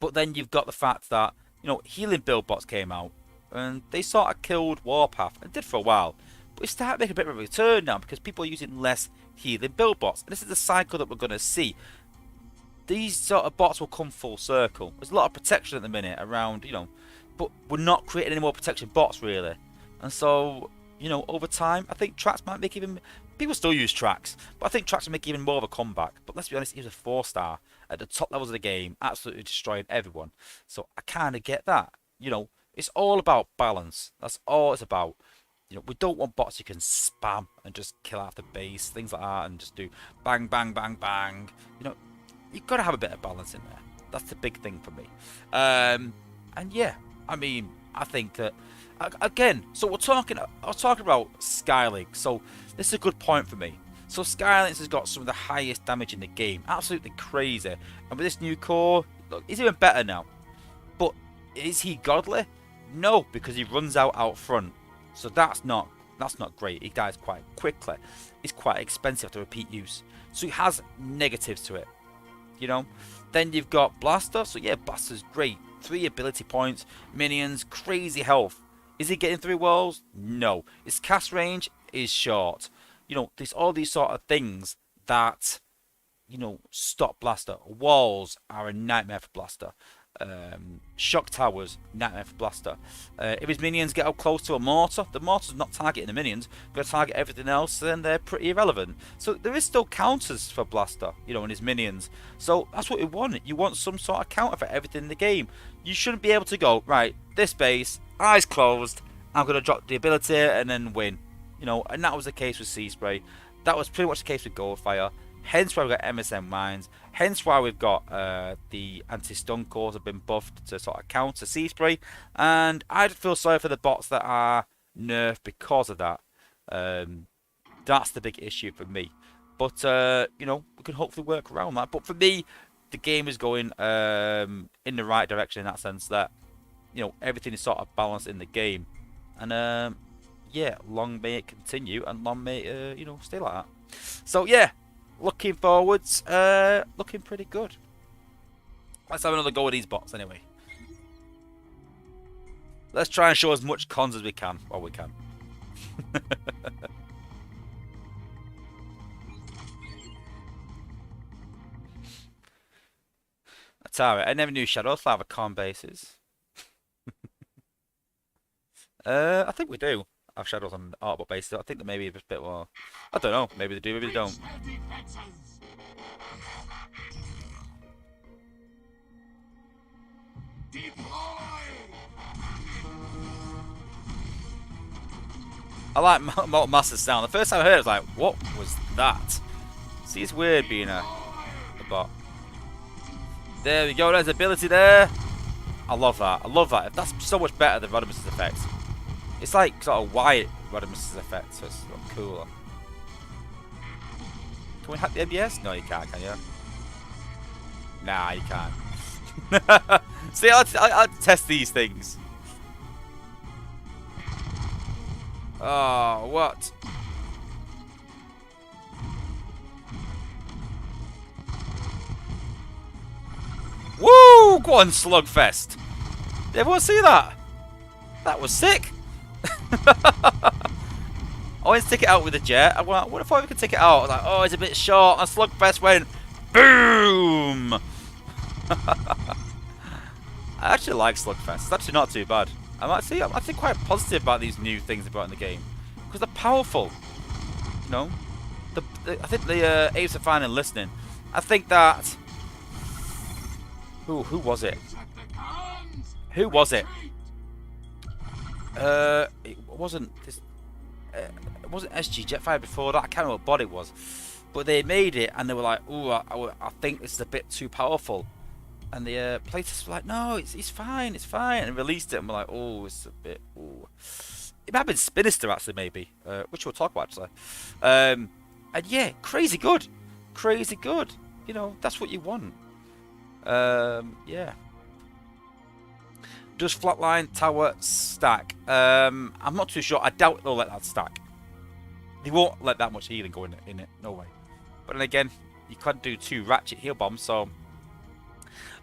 But then you've got the fact that, you know, healing build bots came out, and they sort of killed Warpath, and did for a while. But we start making a bit of a return now because people are using less healing build bots. And this is the cycle that we're going to see. These sort of bots will come full circle. There's a lot of protection at the minute around, you know, but we're not creating any more protection bots really. And so, you know, over time, I think Trax might make even... People still use Trax, but I think Trax will make even more of a comeback. But let's be honest, he was a 4-star at the top levels of the game, absolutely destroying everyone. So I kind of get that. You know, it's all about balance. That's all it's about. You know, we don't want bots you can spam and just kill half the base, things like that, and just do bang, bang, bang, bang. You know, you've got to have a bit of balance in there. That's the big thing for me. And yeah, I mean, I think that, again, so I was talking about Skylink, so this is a good point for me. So Skylink has got some of the highest damage in the game, absolutely crazy. And with this new core, look, he's even better now. But is he godly? No, because he runs out front. So that's not great. He dies quite quickly. He's quite expensive to repeat use. So he has negatives to it. You know? Then you've got Blaster. So yeah, Blaster's great. 3 ability points, minions, crazy health. Is he getting through walls? No. His cast range is short. You know, there's all these sort of things that, you know, stop Blaster. Walls are a nightmare for Blaster. Shock towers, nightmare for Blaster. If his minions get up close to a mortar, the mortar's not targeting the minions, going to target everything else, then they're pretty irrelevant. So there is still counters for Blaster, you know, and his minions. So that's what you want. You want some sort of counter for everything in the game. You shouldn't be able to go, right, this base, eyes closed, I'm going to drop the ability and then win. You know, and that was the case with Sea Spray. That was pretty much the case with Goldfire. Hence why we've got MSM Mines. Hence why we've got the anti-stun cores have been buffed to sort of counter Sea Spray. And I feel sorry for the bots that are nerfed because of that. That's the big issue for me. But, you know, we can hopefully work around that. But for me, the game is going in the right direction in that sense that, you know, everything is sort of balanced in the game. And, yeah, long may it continue and long may it, you know, stay like that. So, yeah. Looking forwards, looking pretty good. Let's have another go at these bots anyway. Let's try and show as much cons as we can while we can. Atari, I never knew Shadow have a con bases. I think we do have shadows on Autobot bases. I think that maybe a bit more. I don't know. Maybe they do, maybe they don't. I like Mortal Master's sound. The first time I heard it, I was like, what was that? See, it's weird being a bot. There we go, there's ability there. I love that. I love that. That's so much better than Rodimus's effect. It's like sort of white Rodimus's effect, so it's a lot cooler. Can we hack the ABS? No, you can't, can you? Nah, you can't. See, I'll test these things. Oh, what? Woo! Go on, Slugfest. Did everyone see that? That was sick. I wanted to take it out with a jet. What if I could take it out? I was like, oh, it's a bit short. And Slugfest went boom. I actually like Slugfest. It's actually not too bad. I'm actually quite positive about these new things they brought in the game because they're powerful. You know, I think the apes are fine and listening. I think that. Who was it? Who was it? It wasn't this. It wasn't SG Jetfire before that. I can't remember what bot it was, but they made it and they were like, "Ooh, I think this is a bit too powerful." And the playtesters were like, "No, it's fine, it's fine," and released it. And we're like, "Oh, it's a bit." Ooh. It might have been Spinister actually, maybe, which we'll talk about actually. And yeah, crazy good, crazy good. You know, that's what you want. Yeah. Does Flatline Tower stack? I'm not too sure. I doubt they'll let that stack. They won't let that much healing go in it. No way. But then again, you can't do 2 ratchet heal bombs, so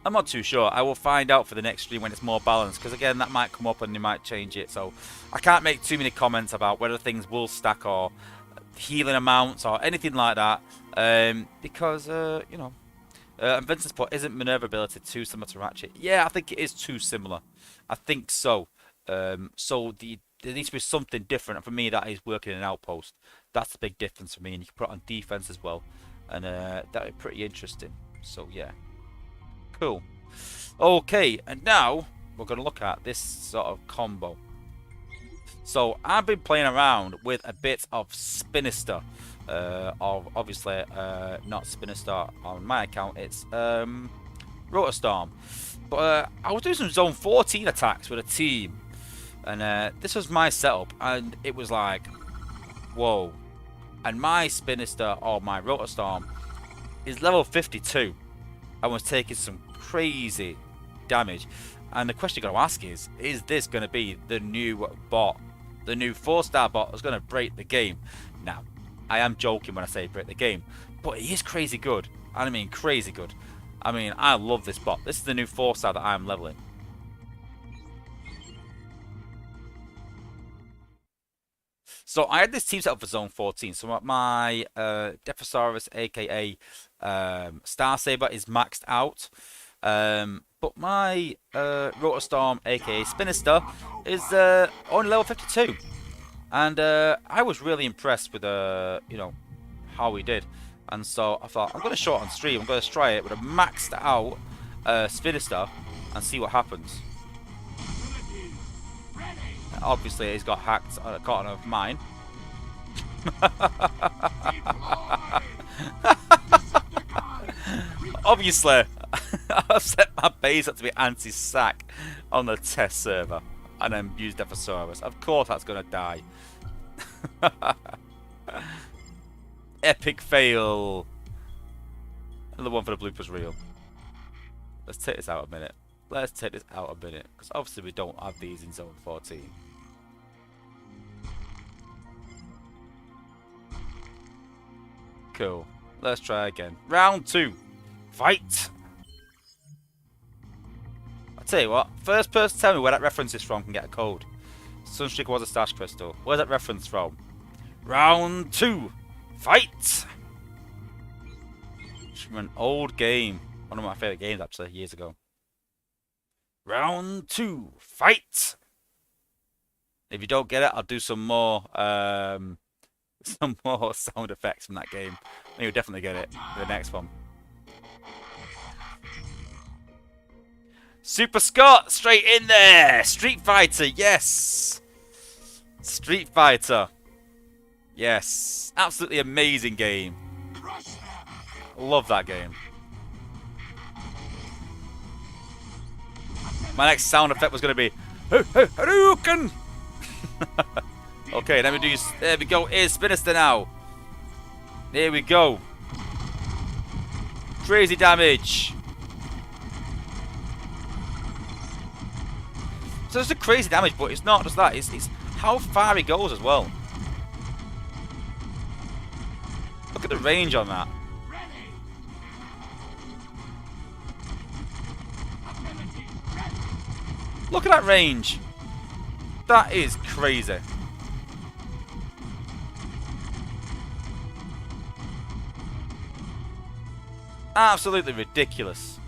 I'm not too sure. I will find out for the next stream when it's more balanced, because again, that might come up and they might change it. So I can't make too many comments about whether things will stack or healing amounts or anything like that, because you know. And Vincent's put, isn't Minerva ability too similar to Ratchet? Yeah, I think it is too similar. I think so. So there needs to be something different. And for me, that is working in an outpost. That's the big difference for me. And you can put it on defense as well. And that would be pretty interesting. So, yeah. Cool. Okay, and now we're going to look at this sort of combo. So, I've been playing around with a bit of Spinister. Obviously not Spinister on my account, it's Rotostorm. But I was doing some Zone 14 attacks with a team, and this was my setup, and it was like, whoa. And my Spinister, or my Rotostorm, is level 52. I was taking some crazy damage. And the question you're going to ask is this going to be the new bot? The new 4-star bot that's going to break the game? Now, I am joking when I say break the game, but he is crazy good. And I mean crazy good. I mean, I love this bot. This is the new 4-star that I am leveling. So I had this team set up for Zone 14. So my Defosaurus, aka Star Saber, is maxed out. But my Rotostorm, aka Spinister, is only level 52. And I was really impressed with you know, how he did. And so I thought, I'm going to show it on stream. I'm going to try it with a maxed out Spinister and see what happens. Obviously, he's got hacked on a corner of mine. Obviously, I've set my base up to be anti-sack on the test server. And then use Defosaurus. Of course that's going to die. Epic fail. Another one for the bloopers reel. Let's take this out a minute. Let's take this out a minute. Because obviously we don't have these in Zone 14. Cool. Let's try again. Round 2. Fight! I'll tell you what. First person to tell me where that reference is from can get a code. Sunstreaker was a stash crystal. Where's that reference from? Round 2. Fight! It's from an old game. One of my favourite games, actually, years ago. Round 2. Fight! If you don't get it, I'll do some more sound effects from that game. You'll definitely get it for the next one. Super Scott, straight in there! Street Fighter, yes! Street Fighter. Yes, absolutely amazing game. Love that game. My next sound effect was going to be Hadouken! Okay, let me do. There we go. Here's Spinister now. There we go. Crazy damage. So it's a crazy damage, but it's not just that. It's how far he goes as well. Look at the range on that. Look at that range. That is crazy. Absolutely ridiculous.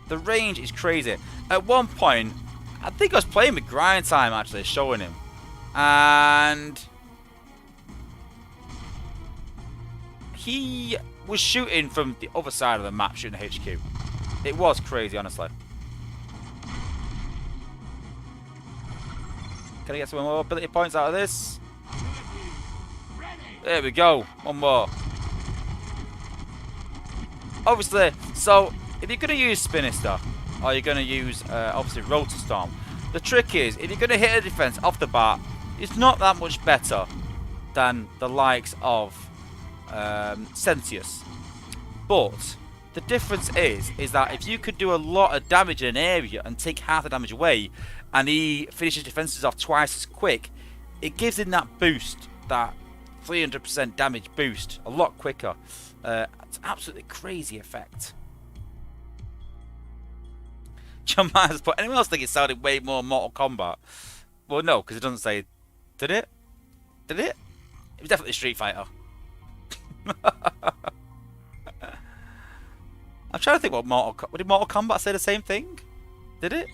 The range is crazy. At one point, I think I was playing with Grind Time actually, showing him. And he was shooting from the other side of the map, shooting the HQ. It was crazy, honestly. Can I get some more ability points out of this? There we go. One more. Obviously, so if you're going to use Spinister, or you're going to use, obviously, Rotostorm, the trick is, if you're going to hit a defense off the bat, it's not that much better than the likes of Sentius. But the difference is that if you could do a lot of damage in an area and take half the damage away, and he finishes defenses off twice as quick, it gives him that boost, that 300% damage boost, a lot quicker. It's an absolutely crazy effect. John Myers put, anyone else think it sounded way more Mortal Kombat? Well, no, because it doesn't say. Did it? Did it? It was definitely Street Fighter. I'm trying to think what did Mortal Kombat say the same thing? Did it?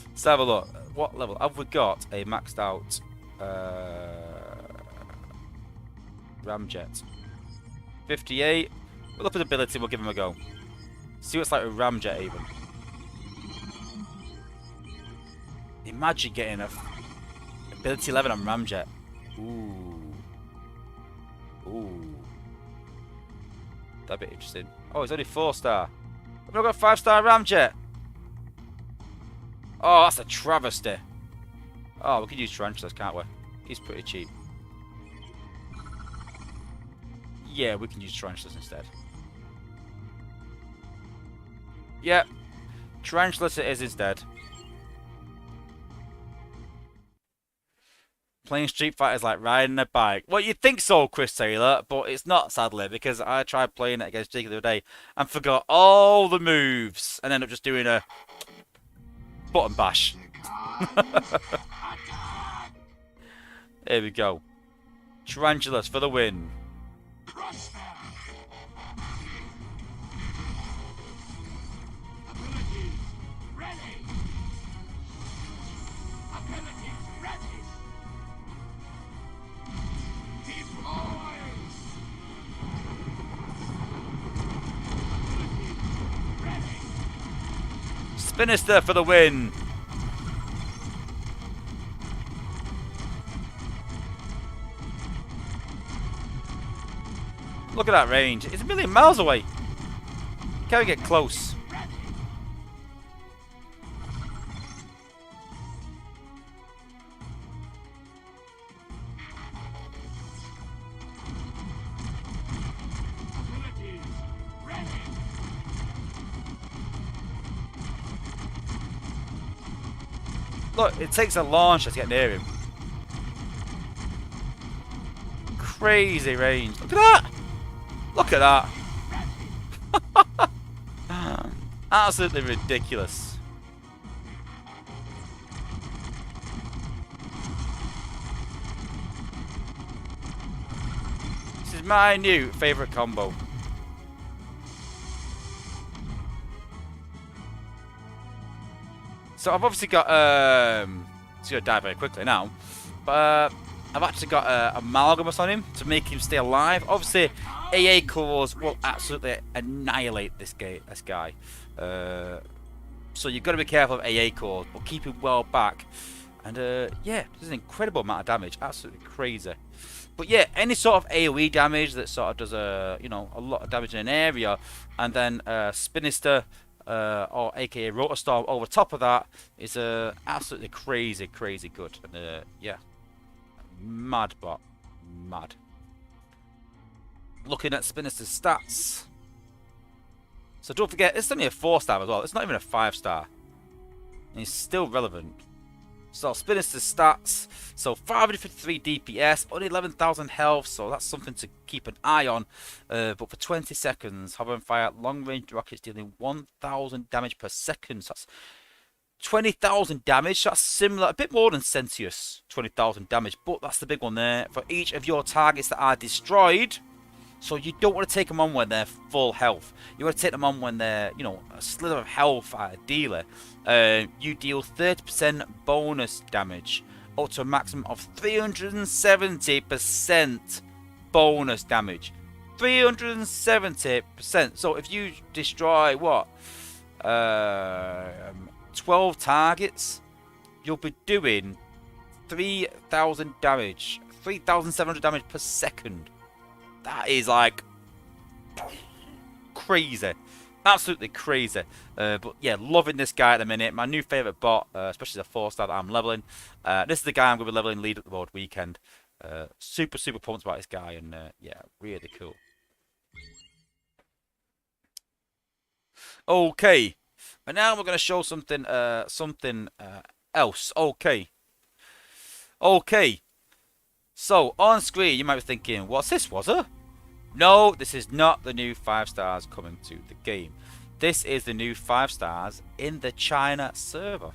Let's have a look. What level have we got? A maxed out Ramjet. 58. We'll up his ability. We'll give him a go. See what it's like with Ramjet even. Imagine getting a ability 11 on Ramjet. Ooh. Ooh. That'd be interesting. Oh, it's only 4-star. I've not got 5-star Ramjet. Oh, that's a travesty. Oh, we could use Tarantulas, can't we? He's pretty cheap. Yeah, we can use Tarantulas instead. Yep. Tarantulas it is instead. Playing Street Fighter is like riding a bike. Well, you'd think so, Chris Taylor, but it's not, sadly, because I tried playing it against Jake the other day and forgot all the moves and ended up just doing a button bash. There we go. Tarantulas for the win. Spinister for the win. Look at that range. It's a million miles away. Can we get close? Look, it takes a launcher to get near him. Crazy range. Look at that! Look at that! Absolutely ridiculous. This is my new favourite combo. So I've obviously got, it's going to die very quickly now, but I've actually got Amalgamus on him to make him stay alive. Obviously, AA claws will absolutely annihilate this guy. So you've got to be careful of AA cores, but keep him well back. And yeah, there's an incredible amount of damage, absolutely crazy. But yeah, any sort of AoE damage that sort of does a lot of damage in an area, and then Spinister or aka Rotostorm over top of that is absolutely crazy good. And yeah, mad bot, mad. Looking at Spinister's stats. So don't forget, it's only a 4-star as well. It's not even a 5-star. And he's still relevant. So Spinister's stats. So 553 DPS, only 11,000 health. So that's something to keep an eye on. But for 20 seconds, hover and fire long-range rockets dealing 1,000 damage per second. So that's 20,000 damage. That's similar, a bit more than Sentius. 20,000 damage, but that's the big one there. For each of your targets that are destroyed. So you don't want to take them on when they're full health. You want to take them on when they're, a slither of health ideally. You deal 30% bonus damage, up to a maximum of 370% bonus damage. 370%. So if you destroy, 12 targets, you'll be doing 3,000 damage. 3,700 damage per second. That is like crazy, absolutely crazy. But yeah, loving this guy at the minute. My new favourite bot, especially the 4-star that I'm leveling. This is the guy I'm going to be leveling lead at the World Weekend. Super pumped about this guy, and yeah, really cool. Okay, and now we're going to show something else. Okay. So on screen, you might be thinking, "What's this, Wozza?" No, this is not the new 5-stars coming to the game. This is the new 5-stars in the China server.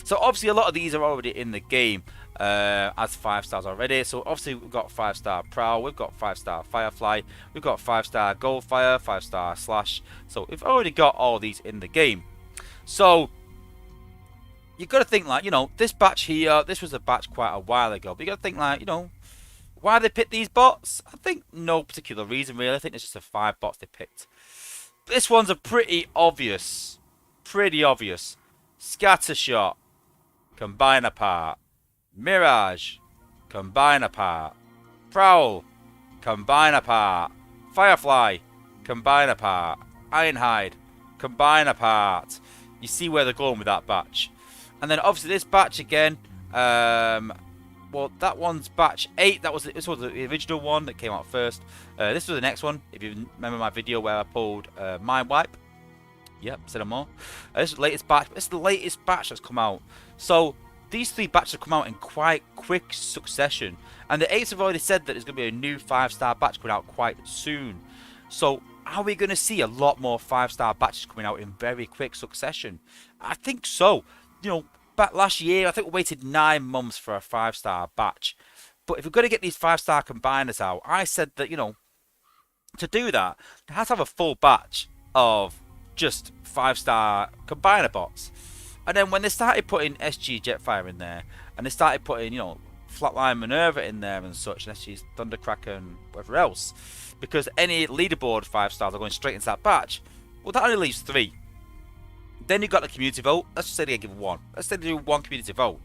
So obviously a lot of these are already in the game as 5-stars already. So obviously we've got 5-star Prowl, we've got 5-star Firefly, we've got 5-star Goldfire, 5-star Slash. So we've already got all these in the game. So you've got to think like, this batch here, this was a batch quite a while ago. But you got to think like, why they picked these bots? I think no particular reason really. I think it's just the 5 bots they picked. This one's a pretty obvious. Scattershot, combine apart. Mirage, combine apart. Prowl, combine apart. Firefly, combine apart. Ironhide, combine apart. You see where they're going with that batch. And then obviously this batch again, well, that one's batch 8. This was the original one that came out first. This was the next one. If you remember my video where I pulled Mind Wipe. Yep, said no more. This is the latest batch. This is the latest batch that's come out. So these 3 batches have come out in quite quick succession. And the 8s have already said that there's going to be a new 5-star batch coming out quite soon. So are we going to see a lot more 5-star batches coming out in very quick succession? I think so. Back last year, I think we waited 9 months for a 5-star batch. But if we're going to get these 5-star combiners out, I said that, to do that, they had to have a full batch of just 5-star combiner bots. And then when they started putting SG Jetfire in there, and they started putting, Flatline Minerva in there and such, and SG's Thundercracker and whatever else, because any leaderboard 5-stars are going straight into that batch, well, that only leaves 3. Then you've got the community vote. Let's just say they give 1. Let's say they do 1 community vote.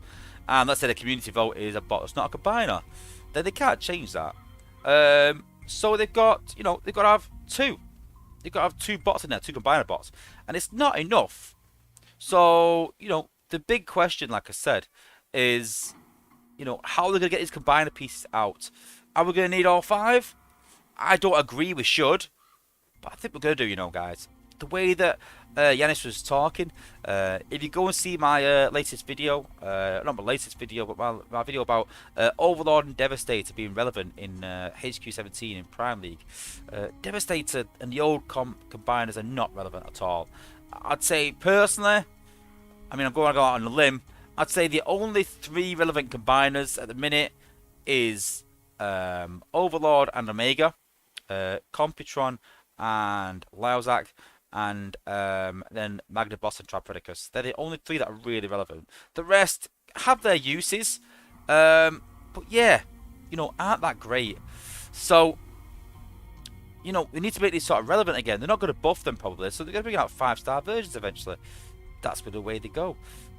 And let's say the community vote is a bot that's not a combiner. Then they can't change that. So they've got, they've got to have 2. They've got to have 2 bots in there, 2 combiner bots. And it's not enough. So, the big question, like I said, is, how are they going to get these combiner pieces out? Are we going to need all 5? I don't agree we should. But I think we're going to do, guys. The way that Yanis was talking, if you go and see my latest video, not my latest video, but my video about Overlord and Devastator being relevant in HQ17 in Prime League, Devastator and the old combiners are not relevant at all. I'd say personally, I'm going to go out on a limb, I'd say the only 3 relevant combiners at the minute is Overlord and Omega, Computron and Lauzak, and then Magnaboss and Tripredicus. They're the only 3 that are really relevant. The rest have their uses, but yeah, aren't that great. So you know, they need to make these sort of relevant again. They're not going to buff them probably, so they're going to bring out 5-star versions eventually. That's the way they go.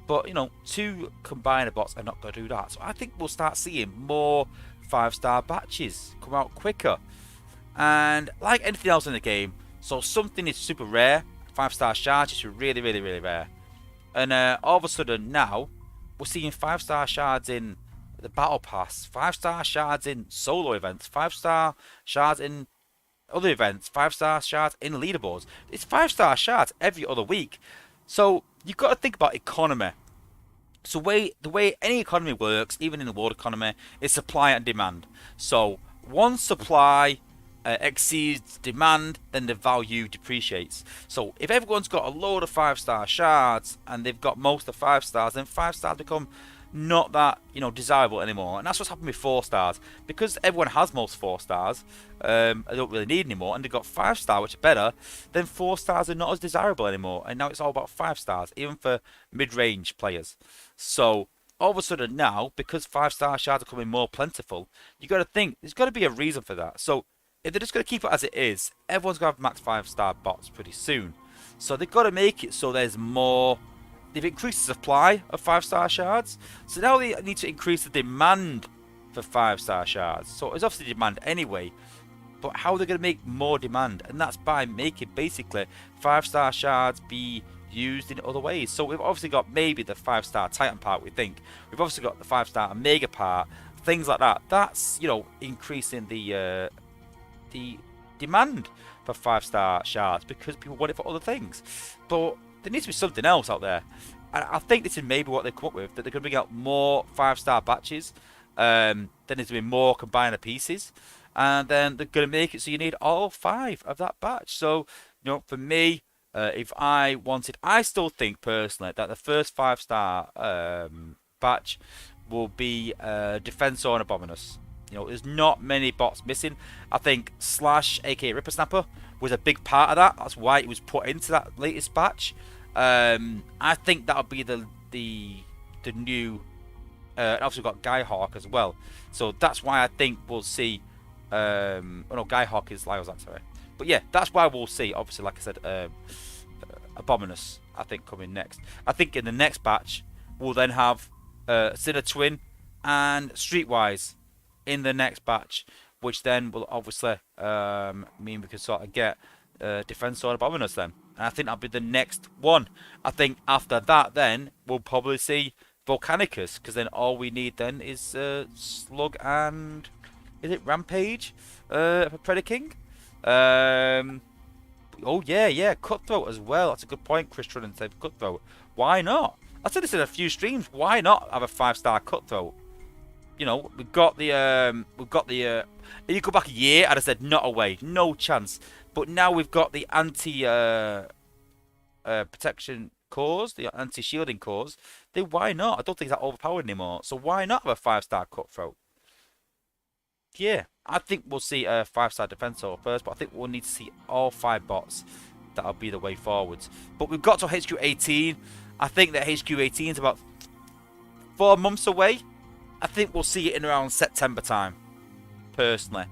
But, you know, 2 combiner bots are not going to do that. So I think we'll start seeing more 5-star batches come out quicker. And like anything else in the game, so something is super rare, 5-star shards is really, really, really rare. And all of a sudden now, we're seeing 5-star shards in the battle pass, 5-star shards in solo events, 5-star shards in other events, 5-star shards in leaderboards. It's 5-star shards every other week. So you've got to think about economy. So the way any economy works, even in the world economy, is supply and demand. So once supply exceeds demand, then the value depreciates. So if everyone's got a load of 5-star shards and they've got most of 5 stars, then 5 stars become not that, you know, desirable anymore. And that's what's happened with 4 stars. Because everyone has most 4 stars, I don't really need anymore, and they've got 5-star, which are better, then 4 stars are not as desirable anymore. And now it's all about 5 stars, even for mid-range players. So all of a sudden now, because 5-star shards are becoming more plentiful, you got to think there's got to be a reason for that. So if they're just going to keep it as it is, everyone's going to have max 5-star bots pretty soon. So they've got to make it so there's more. They've increased the supply of 5-star shards, so now they need to increase the demand for 5-star shards. So there's obviously demand anyway, but how are they going to make more demand? And that's by making basically 5-star shards be used in other ways. So we've obviously got maybe the 5-star Titan part, we think. We've obviously got the 5-star Omega part, things like that. That's, you know, increasing the demand for 5-star shards because people want it for other things. But there needs to be something else out there. And I think this is maybe what they come up with, that they're going to bring out more 5-star batches. Then there's going to be more combiner pieces. And then they're going to make it so you need all 5 of that batch. So, you know, for me, if I wanted, I still think personally that the first 5-star batch will be Defensor and Abominus. You know, there's not many bots missing. I think Slash, aka Ripper Snapper, was a big part of that. That's why it was put into that latest batch. I think that'll be the new. Obviously we've got Skyhawk as well, so that's why I think we'll see. Oh no, Skyhawk is Lyozak, sorry. But yeah, that's why we'll see. Obviously, like I said, Abominus, I think, coming next. I think in the next batch we'll then have Sinner Twin and Streetwise in the next batch, which then will obviously mean we can sort of get Defensor and Abominus then. And I think that'll be the next one. I think after that then we'll probably see Volcanicus, because then all we need then is Slug and is it Rampage for Predaking? Oh yeah, Cutthroat as well. That's a good point, Chris Trudden said Cutthroat. Why not? I said this in a few streams. Why not have a 5-star Cutthroat? You know, we've got the if you go back a year, I'd have said not away, no chance. But now we've got the anti protection cores, the anti-shielding cores. Then why not? I don't think it's that overpowered anymore. So why not have a 5-star Cutthroat? Yeah, I think we'll see a 5-star Defensor first, but I think we'll need to see all 5 bots. That'll be the way forwards. But we've got to HQ 18. I think that HQ 18 is about 4 months away. I think we'll see it in around September time, personally.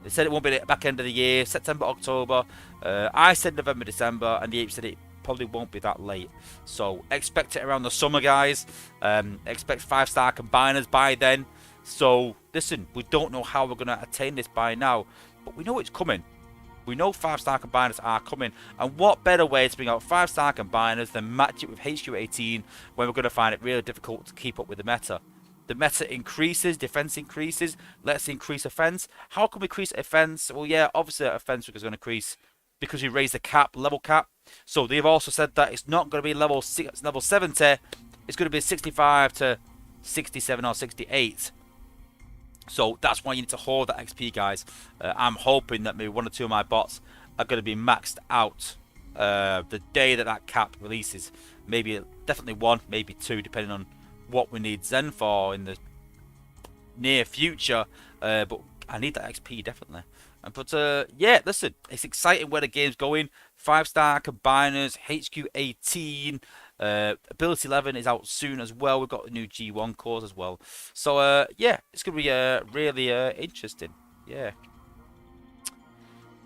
They said it won't be the back end of the year, September, October. I said November, December, and the Ape said it probably won't be that late. So expect it around the summer, guys. Expect 5-star combiners by then. So listen, we don't know how we're going to attain this by now, but we know it's coming. We know 5-star combiners are coming, and what better way to bring out 5-star combiners than match it with HQ 18 when we're going to find it really difficult to keep up with the meta. The meta increases, defense increases, let's increase offense. How can we increase offense? Well, yeah, obviously offense is going to increase because we raise the cap, level cap. So they've also said that it's not going to be level 70, it's going to be 65 to 67 or 68. So that's why you need to hold that XP, guys. I'm hoping that maybe 1 or 2 of my bots are going to be maxed out the day that cap releases. Maybe, definitely 1, maybe 2, depending on what we need Zen for in the near future. But I need that XP, definitely. But yeah, listen, it's exciting where the game's going. 5-star combiners, HQ 18. Ability 11 is out soon as well. We've got the new G1 cores as well. So yeah, it's going to be really interesting. Yeah.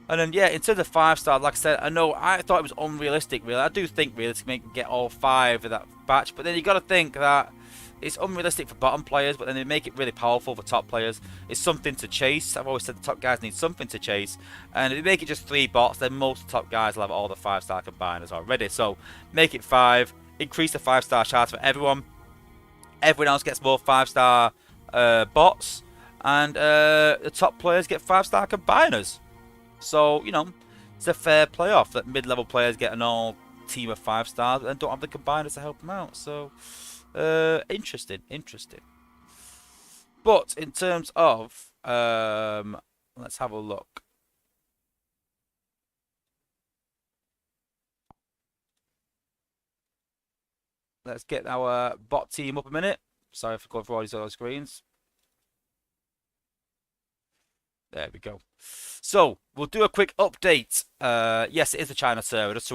And then, yeah, in terms of 5-star, like I said, I know I thought it was unrealistic, really. I do think realistically can get all 5 of that batch, but then you got to think that it's unrealistic for bottom players, but then they make it really powerful for top players. It's something to chase. I've always said the top guys need something to chase, and if you make it just 3 bots, then most top guys will have all the 5-star combiners already. So make it 5, increase the 5-star chance for everyone. Everyone else gets more 5-star bots, and the top players get 5-star combiners. So, you know, it's a fair playoff that mid-level players get an all team of 5 stars and don't have the combiners to help them out. So, interesting. But in terms of, let's have a look. Let's get our bot team up a minute. Sorry for going through all these other screens. There we go. So, we'll do a quick update. Yes, it is a China server, just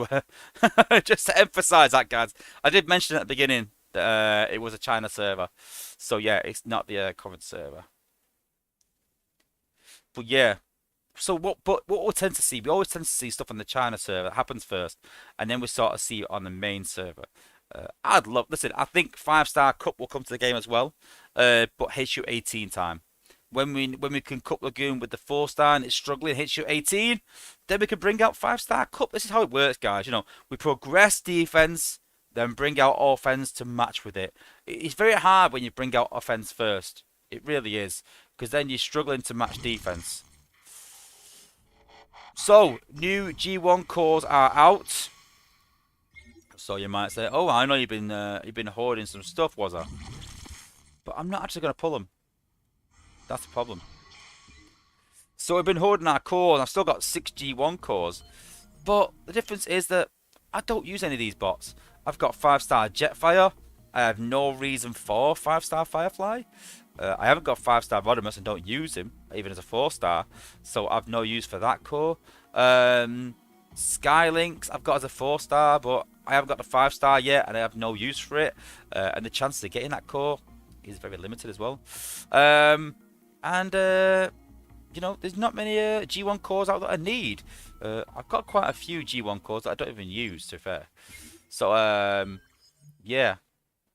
to emphasize that, guys. I did mention at the beginning that it was a China server. So, yeah, it's not the current server. But, yeah. So, what we tend to see, we always tend to see stuff on the China server that happens first, and then we sort of see it on the main server. Listen, I think 5-star Cup will come to the game as well, but HU 18 time. When we can Cup Lagoon with the 4-star and it's struggling, hits you 18, then we can bring out 5-star Cup. This is how it works, guys. You know, we progress defense, then bring out offense to match with it. It's very hard when you bring out offense first. It really is, because then you're struggling to match defense. So, new G1 cores are out. So you might say, "Oh, I know you've been hoarding some stuff, Wozza," but I'm not actually going to pull them. That's the problem. So we've been hoarding our cores. I've still got 6 G1 cores. But the difference is that I don't use any of these bots. I've got 5-star Jetfire. I have no reason for 5-star Firefly. I haven't got 5-star Rodimus and don't use him, even as a 4-star. So I've no use for that core. Skylinks I've got as a 4-star, but I haven't got the 5-star yet and I have no use for it. And the chances of getting that core is very limited as well. You know, there's not many G1 cores out that I need. I've got quite a few G1 cores that I don't even use, to be fair. So, yeah.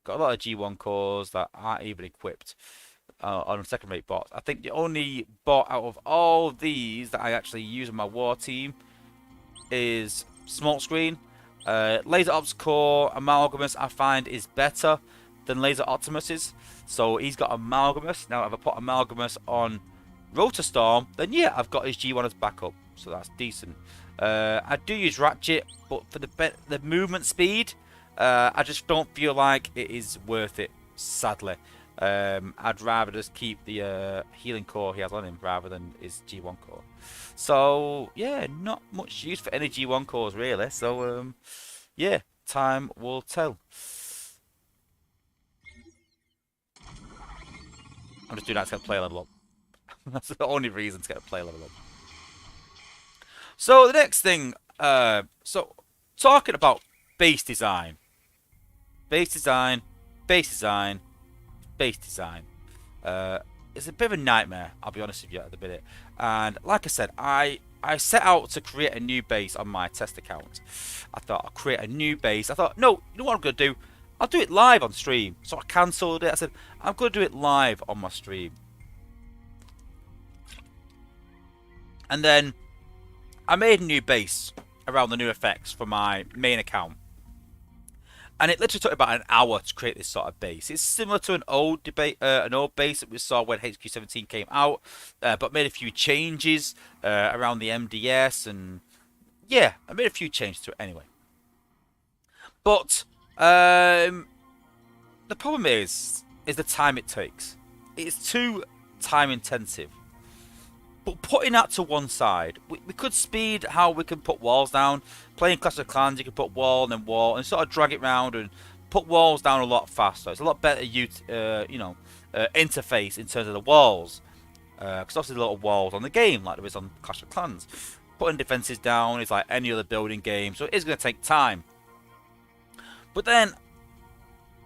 Got a lot of G1 cores that aren't even equipped on second-rate bots. I think the only bot out of all these that I actually use in my war team is Smokescreen. Laser Ops Core Amalgamus I find is better than Laser Optimus's. So he's got Amalgamus. Now if I put Amalgamus on Rotostorm, then yeah, I've got his G1 as backup. So that's decent. I do use Ratchet, but for the movement speed, I just don't feel like it is worth it, sadly. I'd rather just keep the healing core he has on him rather than his G1 core. So yeah, not much use for any G1 cores really. So yeah, time will tell. I'm just doing that to get a play level up. That's the only reason to get a play level up. So the next thing, so talking about base design. Base design. It's a bit of a nightmare, I'll be honest with you at the minute. And like I said, I set out to create a new base on my test account. I thought I'll create a new base. I thought, no, you know what I'm going to do? I'll do it live on stream. So I cancelled it. I said, I'm going to do it live on my stream. And then I made a new base around the new effects for my main account. And it literally took about an hour to create this sort of base. It's similar to an old base that we saw when HQ17 came out, but made a few changes around the MDS, and yeah, I made a few changes to it anyway. But the problem is the time it takes. It's too time intensive. But putting that to one side, we could speed how we can put walls down. Playing Clash of Clans, you can put wall and then wall and sort of drag it round and put walls down a lot faster. It's a lot better interface in terms of the walls. Because obviously there's a lot of walls on the game like there is on Clash of Clans. Putting defences down is like any other building game, so it is going to take time. But then,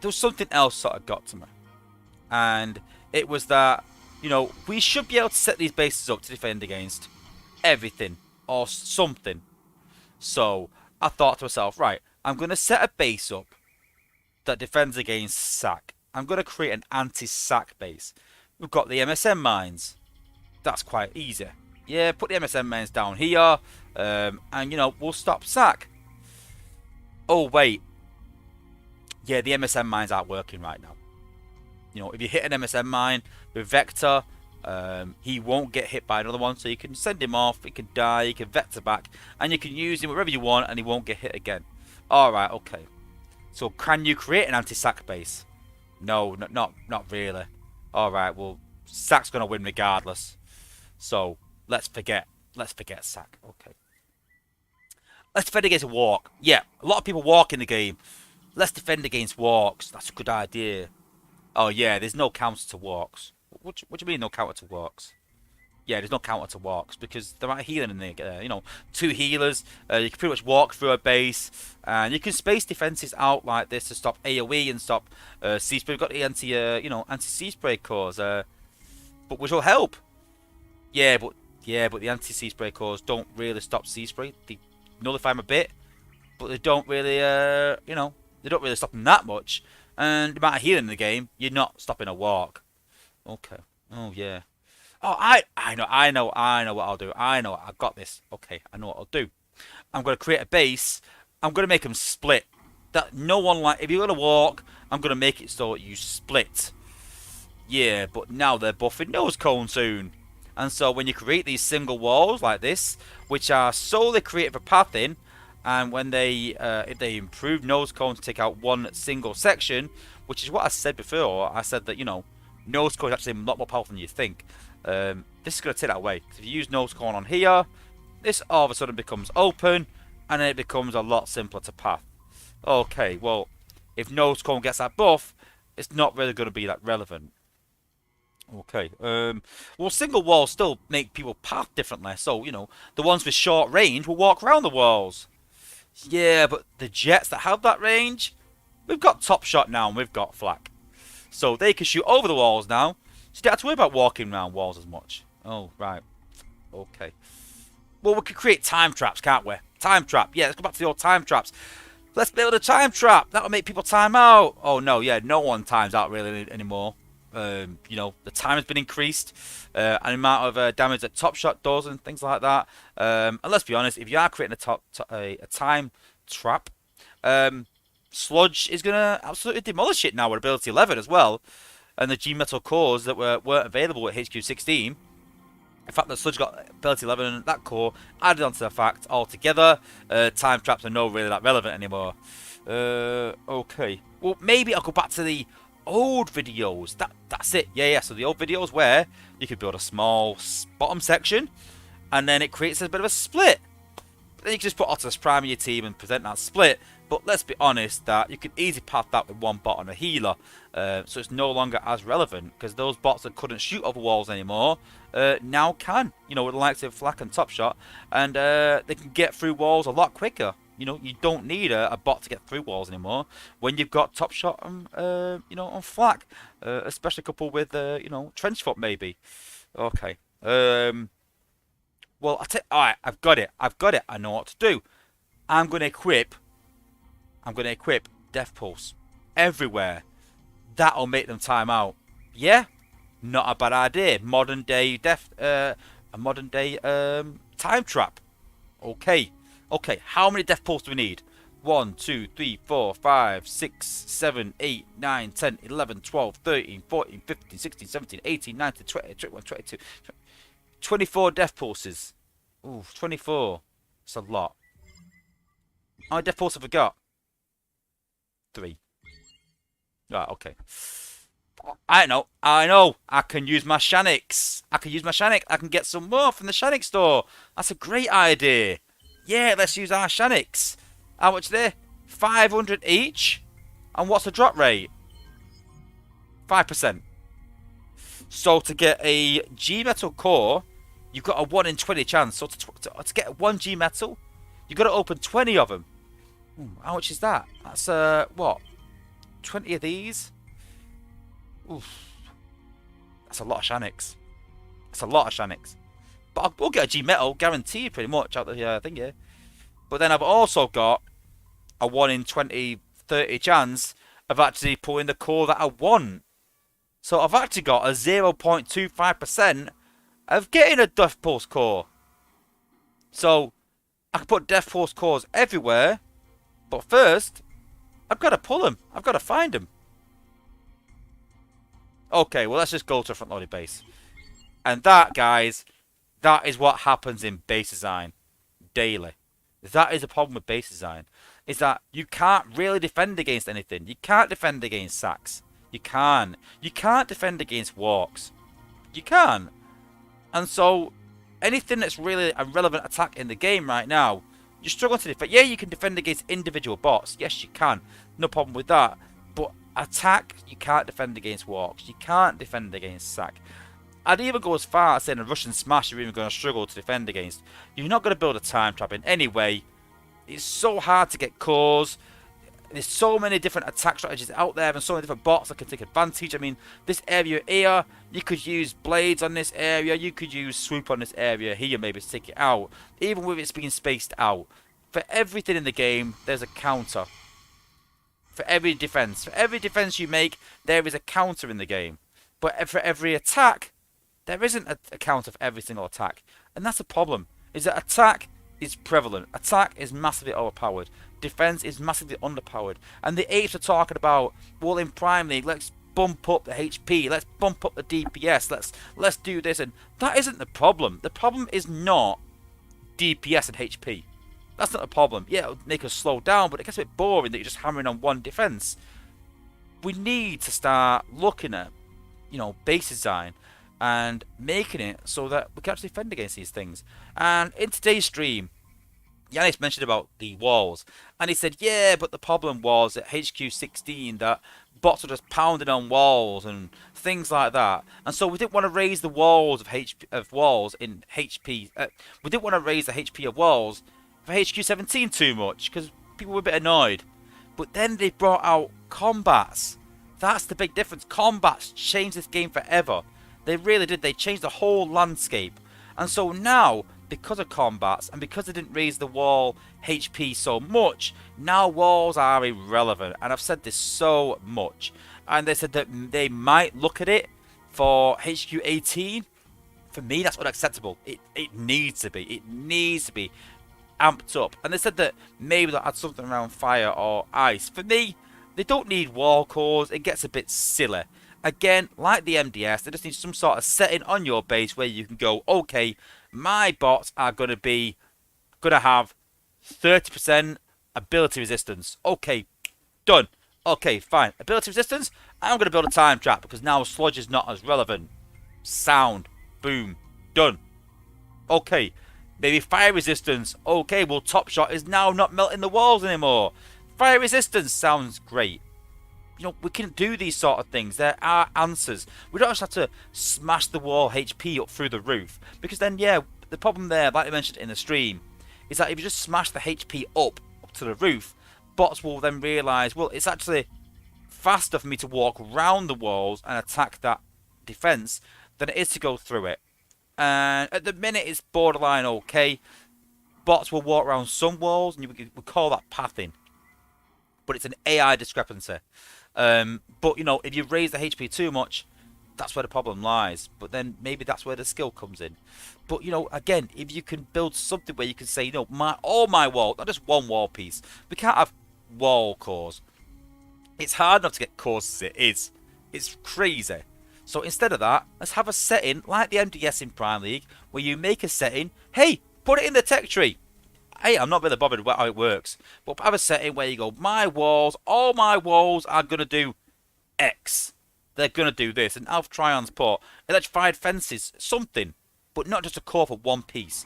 there was something else sort of got to me. And it was that, you know, we should be able to set these bases up to defend against everything or something. So I thought to myself, right, I'm going to set a base up that defends against sack. I'm going to create an anti-sack base. We've got the MSM mines. That's quite easy. Yeah, put the MSM mines down here, and you know, we'll stop sack. Oh wait, yeah, the MSM mines aren't working right now. You know, if you hit an MSM mine with Vector, he won't get hit by another one, so you can send him off, he can die, you can Vector back, and you can use him wherever you want, and he won't get hit again. Alright, okay. So can you create an anti-sack base? No, not really. Alright, well, sack's going to win regardless. So, let's forget sack. Okay. Let's defend against a walk. Yeah, a lot of people walk in the game. Let's defend against walks. That's a good idea. Oh yeah, there's no counter to walks. What do you mean no counter to walks? Yeah, there's no counter to walks because there might healing in there. You know, 2 healers. You can pretty much walk through a base, and you can space defenses out like this to stop AOE and stop sea spray. We've got the anti sea spray cores, but which will help. Yeah, but the anti sea spray cores don't really stop sea spray. They nullify them a bit, but they don't really, they don't really stop them that much. And the amount of healing in the game, you're not stopping a walk. Okay. Oh yeah. Oh, I know what I'll do. I've got this. Okay, I know what I'll do. I'm gonna create a base. I'm gonna make them split. That no one if you're gonna walk, I'm gonna make it so you split. Yeah, but now they're buffing nose cone soon. And so when you create these single walls like this, which are solely created for pathing, and when they if they improve nose cone to take out one single section, which is what I said before, I said that, you know, nose cone is actually a lot more powerful than you think. This is going to take that away. If you use nose cone on here, this all of a sudden becomes open, and then it becomes a lot simpler to path. Okay, well, if nose cone gets that buff, it's not really going to be that relevant. Okay, well, single walls still make people path differently. So, you know, the ones with short range will walk around the walls. Yeah, but the jets that have that range, we've got Top Shot now and we've got Flak. So they can shoot over the walls now. So you don't have to worry about walking around walls as much. Oh, right. Okay. Well, we could create time traps, can't we? Time trap. Yeah, let's go back to the old time traps. Let's build a time trap. That'll make people time out. Oh, no, yeah, no one times out really anymore. You know, the time has been increased, and the amount of damage that Top Shot does and things like that. And let's be honest, if you are creating a time trap, Sludge is going to absolutely demolish it now with ability 11 as well. And the G Metal cores that weren't available at HQ 16. In fact, the Sludge got ability 11 and that core added onto the fact altogether. Time traps are not really that relevant anymore. Okay. Well, maybe I'll go back to the old videos. That's it. Yeah. So the old videos where you could build a small bottom section and then it creates a bit of a split. Then you can just put Optimus Prime in your team and present that split. But let's be honest that you can easily path that with one bot and a healer. So it's no longer as relevant because those bots that couldn't shoot over walls anymore now can. You know, with the likes of Flak and Top Shot. And they can get through walls a lot quicker. You know, you don't need a bot to get through walls anymore when you've got Top Shot and, on Flak. Especially coupled with, Trench Foot maybe. Okay. Well, alright, I've got it. I know what to do. I'm going to equip Death Pulse everywhere. That'll make them time out. Yeah, not a bad idea. Modern day time trap. Okay. How many Death Pulse do we need? 1, 2, 3, 4, 5, 6, 7, 8, 9, 10, 11, 12, 13, 14, 15, 16, 17, 18, 19, 20, 21, 22, 24 Death Pulses. Ooh, 24. It's a lot. How many Death Pulse have we got? 3. Right, okay. I know. I can use my Shanix. I can get some more from the Shanix store. That's a great idea. Yeah, let's use our Shanix. How much are they? 500 each. And what's the drop rate? 5%. So to get a G Metal core, you've got a 1 in 20 chance. So to get 1 G Metal, you've got to open 20 of them. How much is that? That's, what? 20 of these? Oof. That's a lot of Shanix. But we'll get a G metal, guaranteed pretty much out of the thing here. But then I've also got a 1 in 20, 30 chance of actually pulling the core that I want. So I've actually got a 0.25% of getting a Death Pulse core. So I can put Death Pulse cores everywhere. But first, I've got to pull them. I've got to find them. Okay, well, let's just go to a front-loaded base. And that, guys, that is what happens in base design daily. That is the problem with base design. Is that you can't really defend against anything. You can't defend against sacks. You can't. You can't defend against walks. You can't. And so, anything that's really a relevant attack in the game right now, you're struggling to defend. Yeah, you can defend against individual bots. Yes, you can. No problem with that. But attack, you can't defend against walks. You can't defend against sack. I'd even go as far as saying a Russian smash you're even going to struggle to defend against. You're not going to build a time trap in any way. It's so hard to get cores. There's so many different attack strategies out there and so many different bots that can take advantage. I mean, this area here, you could use blades on this area. You could use swoop on this area here maybe to take it out. Even with it being spaced out. For everything in the game, there's a counter. For every defense you make, there is a counter in the game. But for every attack, there isn't a counter for every single attack. And that's a problem. Is that attack is prevalent. Attack is massively overpowered. Defense is massively underpowered. And the apes are talking about, well, in Prime League, let's bump up the HP. Let's bump up the DPS. Let's do this. And that isn't the problem. The problem is not DPS and HP. That's not a problem. Yeah, it'll make us slow down, but it gets a bit boring that you're just hammering on one defense. We need to start looking at, base design and making it so that we can actually defend against these things. And in today's stream, Yanis mentioned about the walls, and he said, yeah, but the problem was at HQ16 that bots were just pounding on walls and things like that, and so we didn't want to raise the walls of walls in HP. We didn't want to raise the HP of walls for HQ17 too much because people were a bit annoyed. But then they brought out combats. That's the big difference. Combats changed this game forever. They really did. They changed the whole landscape. And so now, because of combats and because they didn't raise the wall HP so much, now walls are irrelevant. And I've said this so much. And they said that they might look at it for HQ18. For me, that's unacceptable. It needs to be. It needs to be amped up. And they said that maybe they'll add something around fire or ice. For me, they don't need wall cores. It gets a bit silly. Again, like the MDS, they just need some sort of setting on your base where you can go, okay, my bots are going to have 30% ability resistance. Okay, done. Okay, fine. Ability resistance, I'm going to build a time trap because now sludge is not as relevant. Sound. Boom. Done. Okay, maybe fire resistance. Okay, well, Top Shot is now not melting the walls anymore. Fire resistance sounds great. We can do these sort of things. There are answers. We don't just have to smash the wall HP up through the roof. Because then, yeah, the problem there, like I mentioned in the stream, is that if you just smash the HP up to the roof, bots will then realise, well, it's actually faster for me to walk around the walls and attack that defence than it is to go through it. And at the minute, it's borderline okay. Bots will walk around some walls, and we call that pathing. But it's an AI discrepancy. But, if you raise the HP too much, that's where the problem lies. But then maybe that's where the skill comes in. But, again, if you can build something where you can say, all my walls, not just one wall piece. We can't have wall cores. It's hard enough to get cores as it is. It's crazy. So instead of that, let's have a setting like the MDS in Prime League where you make a setting. Hey, put it in the tech tree. Hey, I'm not really bothered about how it works. But have a setting where you go, all my walls are going to do X. They're going to do this. And Alf Tryon's put electrified fences, something. But not just a core for one piece.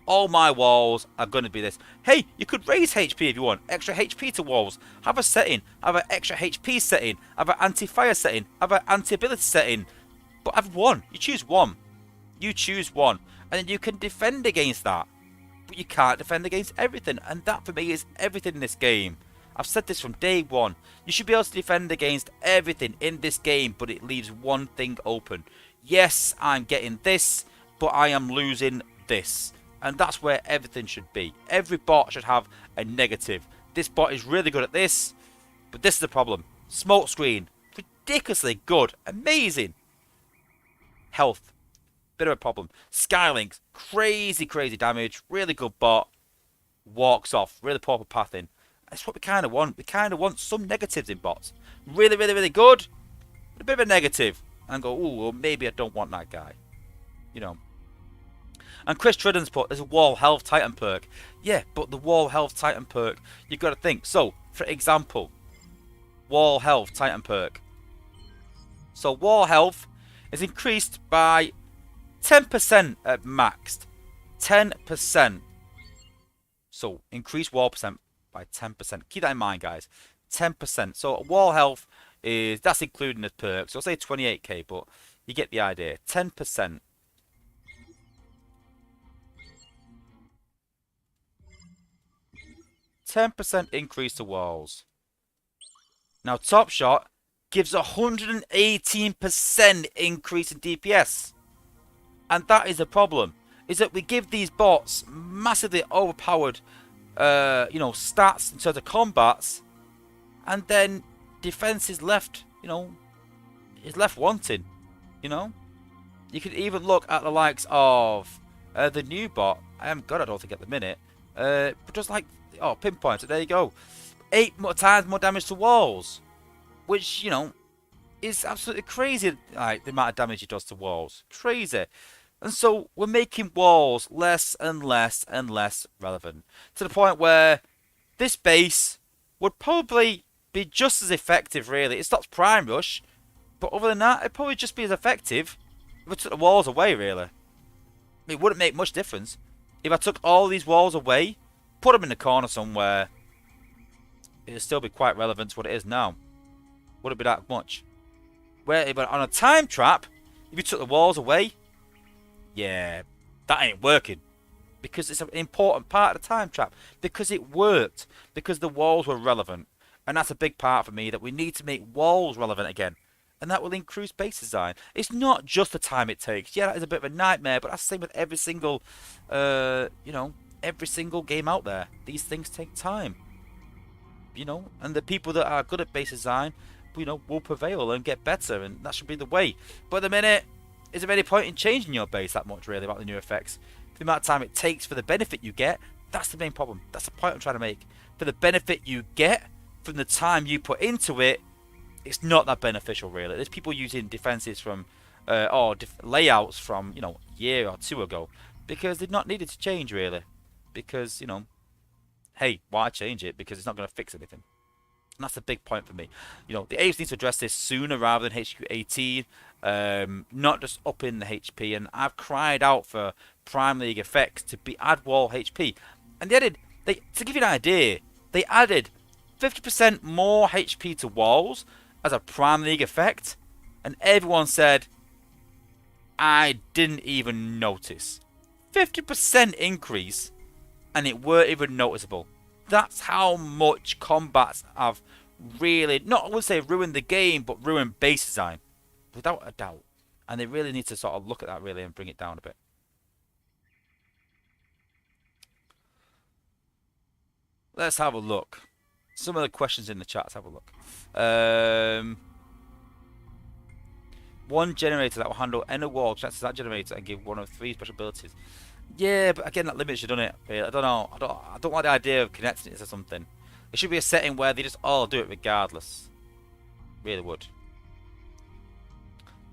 All my walls are going to be this. Hey, you could raise HP if you want. Extra HP to walls. Have a setting. Have an extra HP setting. Have an anti-fire setting. Have an anti-ability setting. But have one. You choose one. You choose one. And then you can defend against that. But you can't defend against everything. And that for me is everything in this game. I've said this from day one. You should be able to defend against everything in this game. But it leaves one thing open. Yes, I'm getting this. But I am losing this. And that's where everything should be. Every bot should have a negative. This bot is really good at this, but this is the problem. Smoke screen, ridiculously good, amazing. Health, bit of a problem. Skylinks, crazy damage, really good bot. Walks off, really poor for pathing. That's what we kind of want. We kind of want some negatives in bots. Really good, but a bit of a negative. And go, ooh, well, maybe I don't want that guy. You know. And Chris Tridden's put, there's a wall health Titan perk. Yeah, but the wall health Titan perk, you've got to think. So, for example, wall health Titan perk. So, wall health is increased by 10% at maxed. 10%. So, increase wall percent by 10%. Keep that in mind, guys. 10%. So, wall health is, that's including the perks. So, I'll say 28k, but you get the idea. 10%. 10% increase to walls. Now, Top Shot gives 118% increase in DPS. And that is the problem. Is that we give these bots massively overpowered, stats in terms of combats. And then defense is left, is left wanting, You could even look at the likes of the new bot. I haven't got it, I don't think, at the minute. But just like, pinpoint it, there you go. 8 times more damage to walls. Which, is absolutely crazy. Like, the amount of damage it does to walls. Crazy. And so, we're making walls less and less and less relevant. To the point where this base would probably be just as effective, really. It stops Prime Rush. But other than that, it'd probably just be as effective if I took the walls away, really. It wouldn't make much difference. If I took all these walls away, put them in the corner somewhere, it'd still be quite relevant to what it is now. Wouldn't be that much. Where if on a time trap, if you took the walls away, yeah, that ain't working. Because it's an important part of the time trap. Because it worked. Because the walls were relevant. And that's a big part for me, that we need to make walls relevant again. And that will increase base design. It's not just the time it takes. Yeah, that is a bit of a nightmare, but that's the same with every single, every single game out there. These things take time. And the people that are good at base design, will prevail and get better, and that should be the way. But at the minute, is there any point in changing your base that much, really, about the new effects? For the amount of time it takes for the benefit you get, that's the main problem. That's the point I'm trying to make. For the benefit you get from the time you put into it, it's not that beneficial, really. There's people using defenses from, layouts from, a year or two ago, because they've not needed to change, really. Because, hey, why change it? Because it's not going to fix anything. And that's the big point for me. The A's need to address this sooner rather than HQ 18. Not just upping the HP. And I've cried out for Prime League effects to add wall HP. And to give you an idea, they added 50% more HP to walls as a Prime League effect. And everyone said, I didn't even notice. 50% increase, and it weren't even noticeable. That's how much combats have really, not I would say ruined the game, but ruined base design. Without a doubt. And they really need to sort of look at that, really, and bring it down a bit. Let's have a look. Some of the questions in the chat, let's have a look. One generator that will handle any wall connected to that generator and give one of 3 special abilities. Yeah, but again, that limits you, doesn't it? I don't know. I don't like the idea of connecting it to something. It should be a setting where they just all do it regardless. Really would.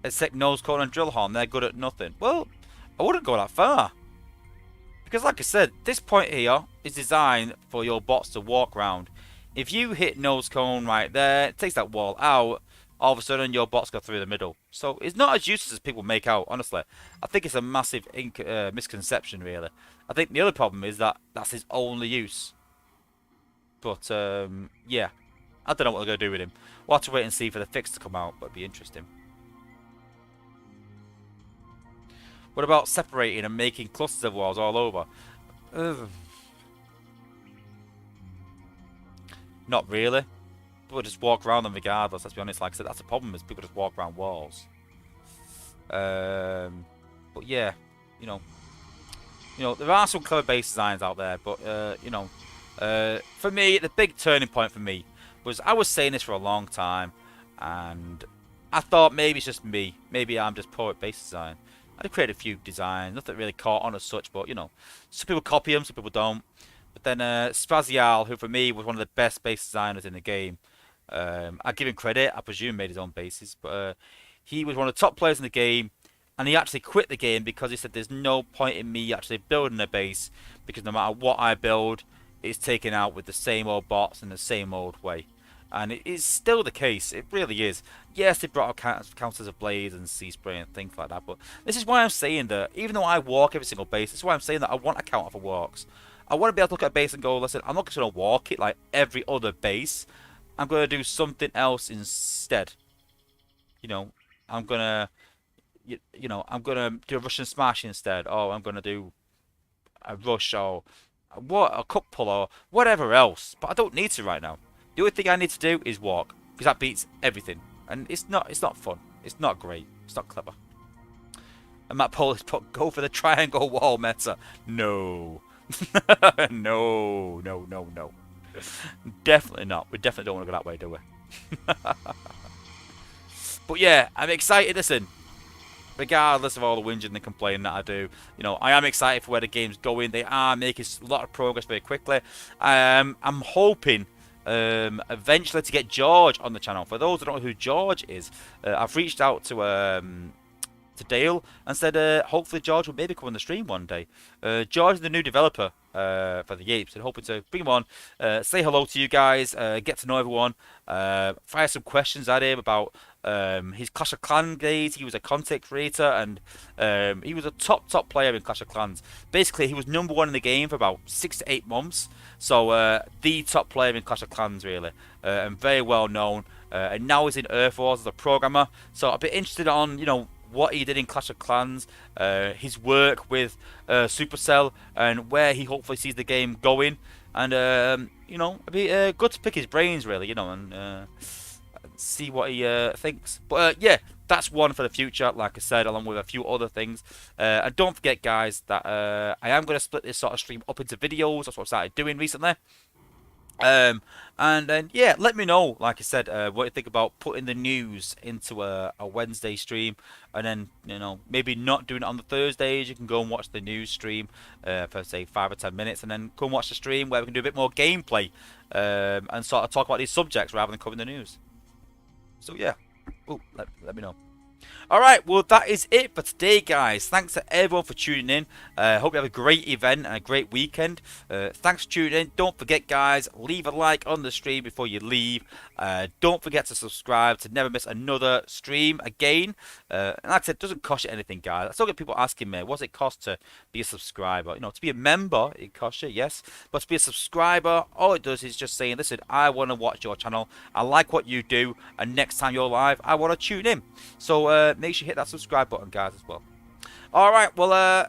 Except nose cone and drill horn, they're good at nothing. Well, I wouldn't go that far. Because like I said, this point here is designed for your bots to walk around. If you hit nose cone right there, it takes that wall out, all of a sudden your bots go through the middle. So it's not as useless as people make out, honestly. I think it's a massive misconception, really. I think the other problem is that that's his only use. But, yeah. I don't know what they're going to do with him. We'll have to wait and see for the fix to come out, but it'd be interesting. What about separating and making clusters of walls all over? Not really. People just walk around them regardless, let's be honest. Like I said, that's the problem, is people just walk around walls. But yeah, You know, there are some clever base designs out there, but you know, for me, the big turning point for me was I was saying this for a long time, and I thought maybe it's just me. Maybe I'm just poor at base design. I did create a few designs, nothing really caught on as such, but you know, some people copy them, some people don't. But then Spazial, who for me was one of the best base designers in the game, I give him credit. I presume made his own bases, but he was one of the top players in the game, and he actually quit the game because he said there's no point in me actually building a base because no matter what I build, it's taken out with the same old bots in the same old way. And it is still the case. It really is. Yes, they brought out counters of blades and sea spray and things like that. But this is why I'm saying that even though I walk every single base, this is why I'm saying that I want a counter for walks. I want to be able to look at a base and go, listen, I'm not just going to walk it like every other base. I'm going to do something else instead. You know, I'm going to, you know, I'm going to do a Russian smash instead. Oh, I'm going to do a rush or a cup pull or whatever else. But I don't need to right now. The only thing I need to do is walk, because that beats everything, and it's not fun. It's not great. It's not clever. And Matt Paul has put go for the triangle wall meta. No, no. Definitely not. We definitely don't want to go that way, do we? But yeah, I'm excited. Listen, regardless of all the whinging and complaining that I do, you know, I am excited for where the game's going. They are making a lot of progress very quickly. I'm hoping eventually to get George on the channel. For those who don't know who George is, I've reached out to Dale and said hopefully George will maybe come on the stream one day. George is the new developer for the Apes, and hoping to bring him on, say hello to you guys, get to know everyone, fire some questions at him about his Clash of Clans days. He was a content creator, and he was a top player in Clash of Clans. Basically, he was #1 in the game for about 6 to 8 months. So the top player in Clash of Clans, really, and very well known. And now he's in Earth Wars as a programmer. So I'd be interested on, you know, what he did in Clash of Clans, his work with Supercell, and where he hopefully sees the game going. And you know, it'd be good to pick his brains, really, you know, and see what he thinks. But yeah, that's one for the future, like I said, along with a few other things. And don't forget, guys, that I am going to split this sort of stream up into videos. That's what I started doing recently. And then yeah, let me know, like I said, what you think about putting the news into a Wednesday stream, and then, you know, maybe not doing it on the Thursdays. You can go and watch the news stream for say 5 or 10 minutes, and then come watch the stream where we can do a bit more gameplay and sort of talk about these subjects rather than covering the news. So yeah, let me know. Alright, well, that is it for today, guys. Thanks to everyone for tuning in. Hope you have a great event and a great weekend. Thanks for tuning in. Don't forget, guys, leave a like on the stream before you leave. Don't forget to subscribe to never miss another stream again. And like I said, it doesn't cost you anything, guys. I still get people asking me, what does it cost to be a subscriber? You know, to be a member, it costs you, yes. But to be a subscriber, all it does is just saying, listen, I want to watch your channel. I like what you do. And next time you're live, I want to tune in. So make sure you hit that subscribe button, guys, as well. Alright, well,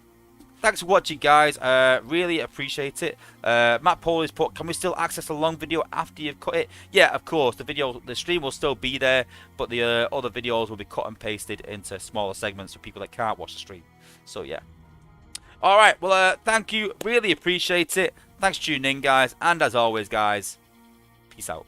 thanks for watching, guys. Really appreciate it. Matt Paul is put, can we still access a long video after you've cut it? Yeah, of course. The stream will still be there, but the other videos will be cut and pasted into smaller segments for people that can't watch the stream. So yeah. Alright, well, thank you. Really appreciate it. Thanks for tuning in, guys. And as always, guys, peace out.